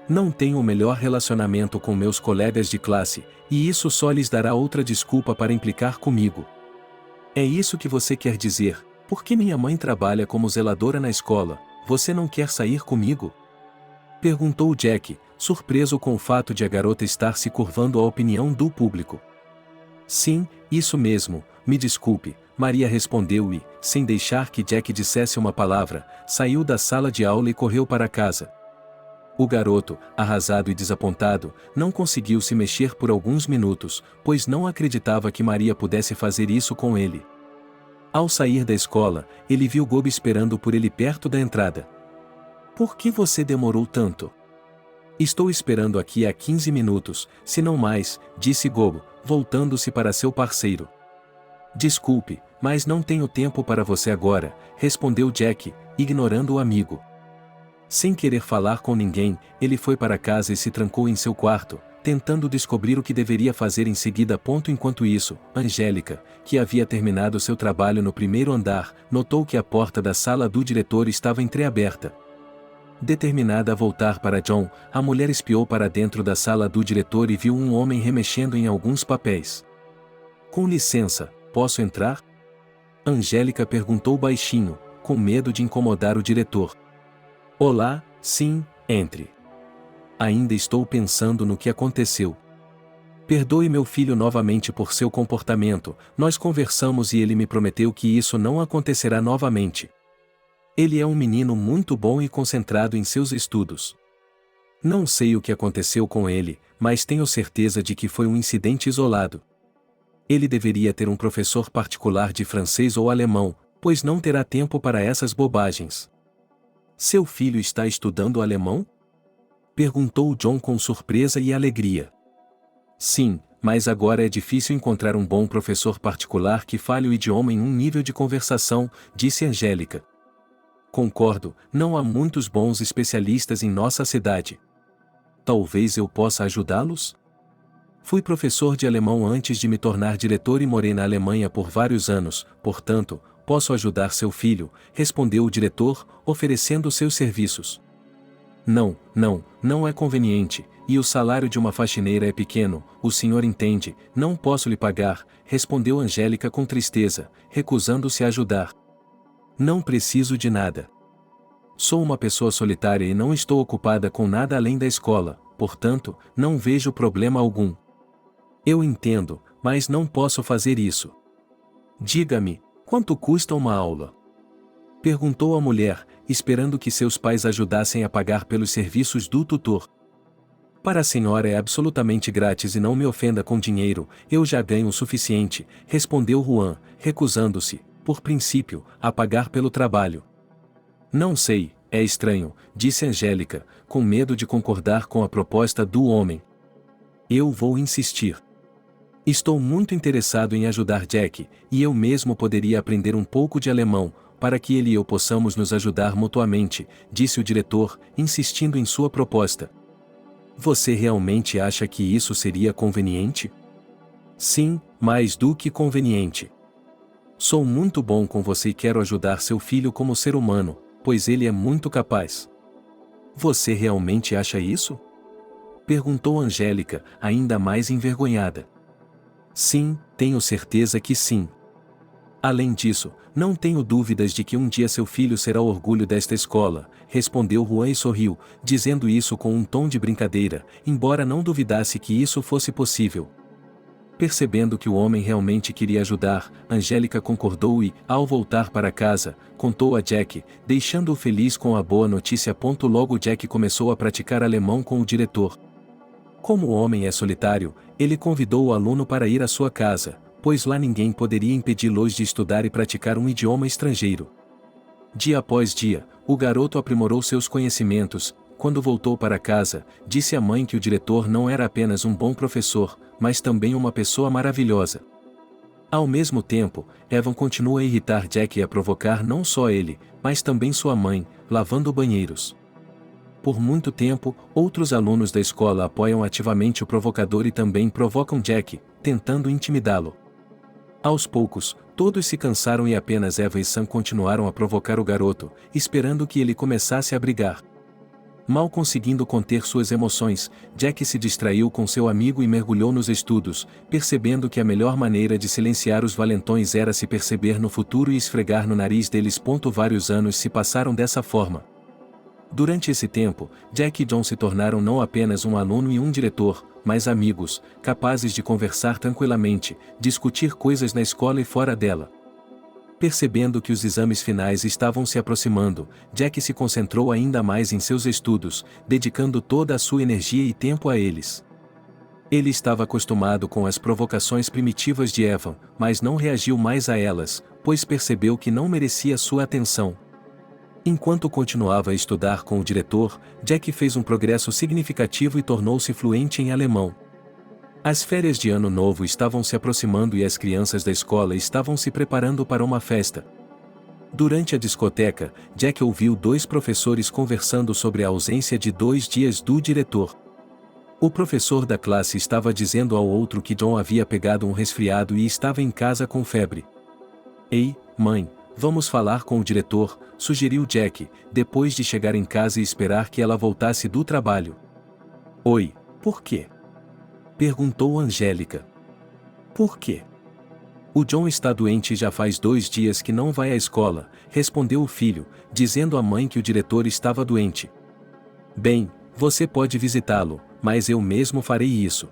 Não tenho o melhor relacionamento com meus colegas de classe, e isso só lhes dará outra desculpa para implicar comigo." "É isso que você quer dizer? Porque minha mãe trabalha como zeladora na escola, você não quer sair comigo?" perguntou Jack, surpreso com o fato de a garota estar se curvando à opinião do público. "Sim, isso mesmo, me desculpe", Maria respondeu e, sem deixar que Jack dissesse uma palavra, saiu da sala de aula e correu para casa. O garoto, arrasado e desapontado, não conseguiu se mexer por alguns minutos, pois não acreditava que Maria pudesse fazer isso com ele. Ao sair da escola, ele viu Gob esperando por ele perto da entrada. "Por que você demorou tanto?" "Estou esperando aqui há 15 minutos, se não mais", disse Gob, voltando-se para seu parceiro. Desculpe, mas não tenho tempo para você agora, respondeu Jack, ignorando o amigo. Sem querer falar com ninguém, ele foi para casa e se trancou em seu quarto, tentando descobrir o que deveria fazer em seguida. Enquanto isso, Angélica, que havia terminado seu trabalho no primeiro andar, notou que a porta da sala do diretor estava entreaberta. Determinada a voltar para John, a mulher espiou para dentro da sala do diretor e viu um homem remexendo em alguns papéis. Com licença, posso entrar? Angélica perguntou baixinho, com medo de incomodar o diretor. Olá, sim, entre. Ainda estou pensando no que aconteceu. Perdoe meu filho novamente por seu comportamento, nós conversamos e ele me prometeu que isso não acontecerá novamente. Ele é um menino muito bom e concentrado em seus estudos. Não sei o que aconteceu com ele, mas tenho certeza de que foi um incidente isolado. Ele deveria ter um professor particular de francês ou alemão, pois não terá tempo para essas bobagens. Seu filho está estudando alemão? Perguntou John com surpresa e alegria. Sim, mas agora é difícil encontrar um bom professor particular que fale o idioma em um nível de conversação, disse Angélica. Concordo, não há muitos bons especialistas em nossa cidade. Talvez eu possa ajudá-los? Fui professor de alemão antes de me tornar diretor e morei na Alemanha por vários anos, portanto, posso ajudar seu filho, respondeu o diretor, oferecendo seus serviços. Não é conveniente, e o salário de uma faxineira é pequeno, o senhor entende, não posso lhe pagar, respondeu Angélica com tristeza, recusando-se a ajudar. Não preciso de nada. Sou uma pessoa solitária e não estou ocupada com nada além da escola, portanto, não vejo problema algum. Eu entendo, mas não posso fazer isso. Diga-me, quanto custa uma aula? Perguntou a mulher, esperando que seus pais ajudassem a pagar pelos serviços do tutor. Para a senhora é absolutamente grátis e não me ofenda com dinheiro, eu já ganho o suficiente, respondeu Juan, recusando-se, por princípio, a pagar pelo trabalho. Não sei, é estranho, disse Angélica, com medo de concordar com a proposta do homem. Eu vou insistir. Estou muito interessado em ajudar Jack, e eu mesmo poderia aprender um pouco de alemão, para que ele e eu possamos nos ajudar mutuamente, disse o diretor, insistindo em sua proposta. Você realmente acha que isso seria conveniente? Sim, mais do que conveniente. Sou muito bom com você e quero ajudar seu filho como ser humano, pois ele é muito capaz. Você realmente acha isso? Perguntou Angélica, ainda mais envergonhada. Sim, tenho certeza que sim. Além disso, não tenho dúvidas de que um dia seu filho será o orgulho desta escola, respondeu Juan e sorriu, dizendo isso com um tom de brincadeira, embora não duvidasse que isso fosse possível. Percebendo que o homem realmente queria ajudar, Angélica concordou e, ao voltar para casa, contou a Jack, deixando-o feliz com a boa notícia. Logo Jack começou a praticar alemão com o diretor. Como o homem é solitário, ele convidou o aluno para ir à sua casa, pois lá ninguém poderia impedi-los de estudar e praticar um idioma estrangeiro. Dia após dia, o garoto aprimorou seus conhecimentos. Quando voltou para casa, disse à mãe que o diretor não era apenas um bom professor, mas também uma pessoa maravilhosa. Ao mesmo tempo, Evan continua a irritar Jack e a provocar não só ele, mas também sua mãe, lavando banheiros. Por muito tempo, outros alunos da escola apoiam ativamente o provocador e também provocam Jack, tentando intimidá-lo. Aos poucos, todos se cansaram e apenas Eva e Sam continuaram a provocar o garoto, esperando que ele começasse a brigar. Mal conseguindo conter suas emoções, Jack se distraiu com seu amigo e mergulhou nos estudos, percebendo que a melhor maneira de silenciar os valentões era se perceber no futuro e esfregar no nariz deles. Vários anos se passaram dessa forma. Durante esse tempo, Jack e John se tornaram não apenas um aluno e um diretor, mas amigos, capazes de conversar tranquilamente, discutir coisas na escola e fora dela. Percebendo que os exames finais estavam se aproximando, Jack se concentrou ainda mais em seus estudos, dedicando toda a sua energia e tempo a eles. Ele estava acostumado com as provocações primitivas de Evan, mas não reagiu mais a elas, pois percebeu que não merecia sua atenção. Enquanto continuava a estudar com o diretor, Jack fez um progresso significativo e tornou-se fluente em alemão. As férias de Ano Novo estavam se aproximando e as crianças da escola estavam se preparando para uma festa. Durante a discoteca, Jack ouviu dois professores conversando sobre a ausência de 2 dias do diretor. O professor da classe estava dizendo ao outro que John havia pegado um resfriado e estava em casa com febre. Ei, mãe, vamos falar com o diretor, sugeriu Jack, depois de chegar em casa e esperar que ela voltasse do trabalho. Oi, por quê? Perguntou Angélica. Por quê? O John está doente e já faz 2 dias que não vai à escola, respondeu o filho, dizendo à mãe que o diretor estava doente. Bem, você pode visitá-lo, mas eu mesmo farei isso.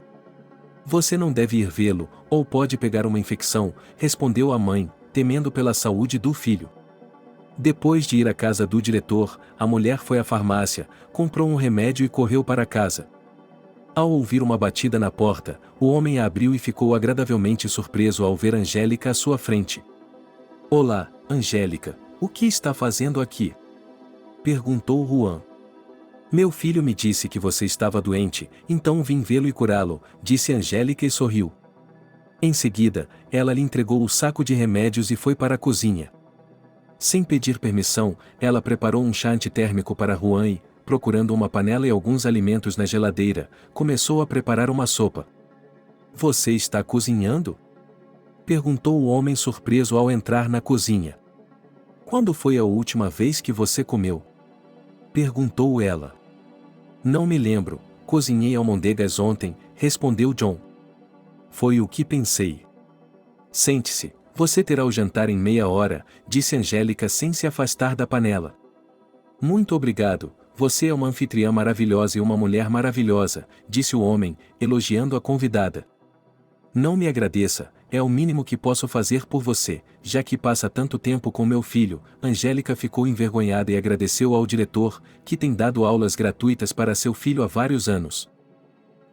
Você não deve ir vê-lo, ou pode pegar uma infecção, respondeu a mãe, temendo pela saúde do filho. Depois de ir à casa do diretor, a mulher foi à farmácia, comprou um remédio e correu para casa. Ao ouvir uma batida na porta, o homem a abriu e ficou agradavelmente surpreso ao ver Angélica à sua frente. Olá, Angélica, o que está fazendo aqui? Perguntou Juan. Meu filho me disse que você estava doente, então vim vê-lo e curá-lo, disse Angélica e sorriu. Em seguida, ela lhe entregou o saco de remédios e foi para a cozinha. Sem pedir permissão, ela preparou um chá antitérmico para Juan e, procurando uma panela e alguns alimentos na geladeira, começou a preparar uma sopa. Você está cozinhando? Perguntou o homem surpreso ao entrar na cozinha. Quando foi a última vez que você comeu? Perguntou ela. Não me lembro, cozinhei almôndegas ontem, respondeu John. Foi o que pensei. Sente-se, você terá o jantar em meia hora, disse Angélica sem se afastar da panela. Muito obrigado, você é uma anfitriã maravilhosa e uma mulher maravilhosa, disse o homem, elogiando a convidada. Não me agradeça, é o mínimo que posso fazer por você, já que passa tanto tempo com meu filho. Angélica ficou envergonhada e agradeceu ao diretor, que tem dado aulas gratuitas para seu filho há vários anos.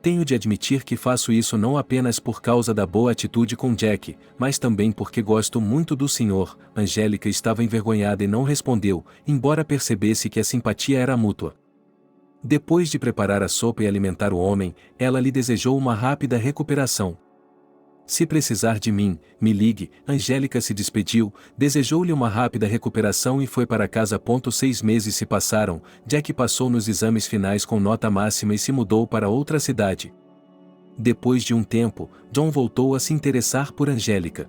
Tenho de admitir que faço isso não apenas por causa da boa atitude com Jack, mas também porque gosto muito do senhor. Angélica estava envergonhada e não respondeu, embora percebesse que a simpatia era mútua. Depois de preparar a sopa e alimentar o homem, ela lhe desejou uma rápida recuperação. Se precisar de mim, me ligue. Angélica se despediu, desejou-lhe uma rápida recuperação e foi para casa. 6 meses se passaram, Jack passou nos exames finais com nota máxima e se mudou para outra cidade. Depois de um tempo, John voltou a se interessar por Angélica.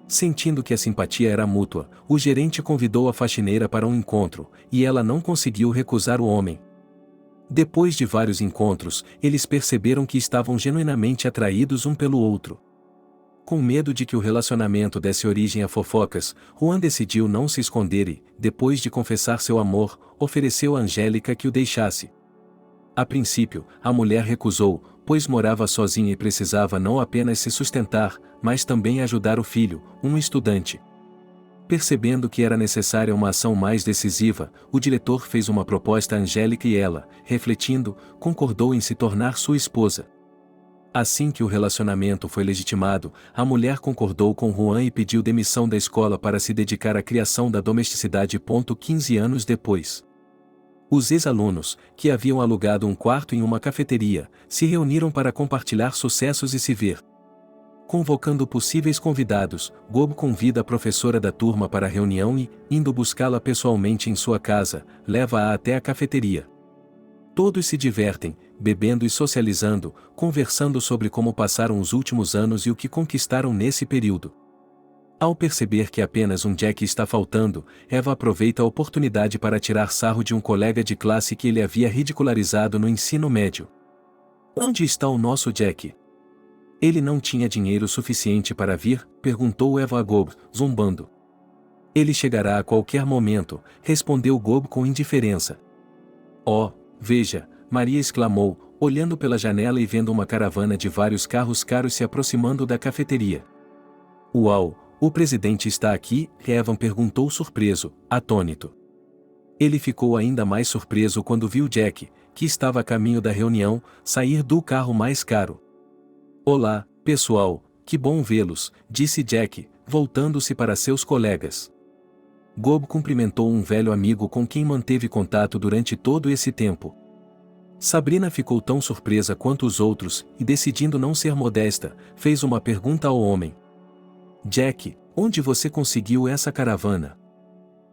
Sentindo que a simpatia era mútua, o gerente convidou a faxineira para um encontro, e ela não conseguiu recusar o homem. Depois de vários encontros, eles perceberam que estavam genuinamente atraídos um pelo outro. Com medo de que o relacionamento desse origem a fofocas, Juan decidiu não se esconder e, depois de confessar seu amor, ofereceu a Angélica que o deixasse. A princípio, a mulher recusou, pois morava sozinha e precisava não apenas se sustentar, mas também ajudar o filho, um estudante. Percebendo que era necessária uma ação mais decisiva, o diretor fez uma proposta a Angélica e ela, refletindo, concordou em se tornar sua esposa. Assim que o relacionamento foi legitimado, a mulher concordou com Juan e pediu demissão da escola para se dedicar à criação da domesticidade. 15 anos depois. Os ex-alunos, que haviam alugado um quarto em uma cafeteria, se reuniram para compartilhar sucessos e se ver. Convocando possíveis convidados, Gob convida a professora da turma para a reunião e, indo buscá-la pessoalmente em sua casa, leva-a até a cafeteria. Todos se divertem, bebendo e socializando, conversando sobre como passaram os últimos anos e o que conquistaram nesse período. Ao perceber que apenas um Jack está faltando, Eva aproveita a oportunidade para tirar sarro de um colega de classe que ele havia ridicularizado no ensino médio. Onde está o nosso Jack? Ele não tinha dinheiro suficiente para vir? Perguntou Eva a Gob, zombando. Ele chegará a qualquer momento, respondeu Gob com indiferença. Oh, veja, Maria exclamou, olhando pela janela e vendo uma caravana de vários carros caros se aproximando da cafeteria. Uau, o presidente está aqui? Evan perguntou surpreso, atônito. Ele ficou ainda mais surpreso quando viu Jack, que estava a caminho da reunião, sair do carro mais caro. Olá, pessoal, que bom vê-los, disse Jack, voltando-se para seus colegas. Gob cumprimentou um velho amigo com quem manteve contato durante todo esse tempo. Sabrina ficou tão surpresa quanto os outros e, decidindo não ser modesta, fez uma pergunta ao homem. Jack, onde você conseguiu essa caravana?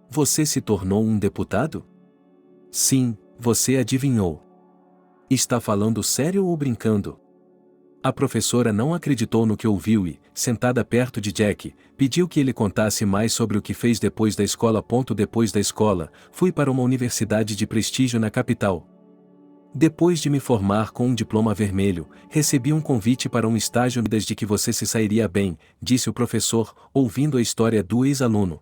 Você se tornou um deputado? Sim, você adivinhou. Está falando sério ou brincando? A professora não acreditou no que ouviu e, sentada perto de Jack, pediu que ele contasse mais sobre o que fez depois da escola. Depois da escola, fui para uma universidade de prestígio na capital. Depois de me formar com um diploma vermelho, recebi um convite para um estágio desde que você se sairia bem, disse o professor, ouvindo a história do ex-aluno.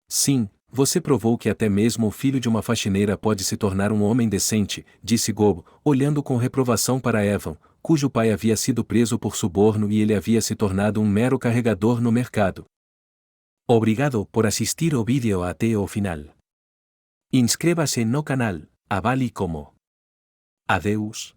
Sim, você provou que até mesmo o filho de uma faxineira pode se tornar um homem decente, disse Gob, olhando com reprovação para Evan, cujo pai havia sido preso por suborno e ele havia se tornado um mero carregador no mercado. Obrigado por assistir o vídeo até o final. Inscreva-se no canal, avale como. Adeus.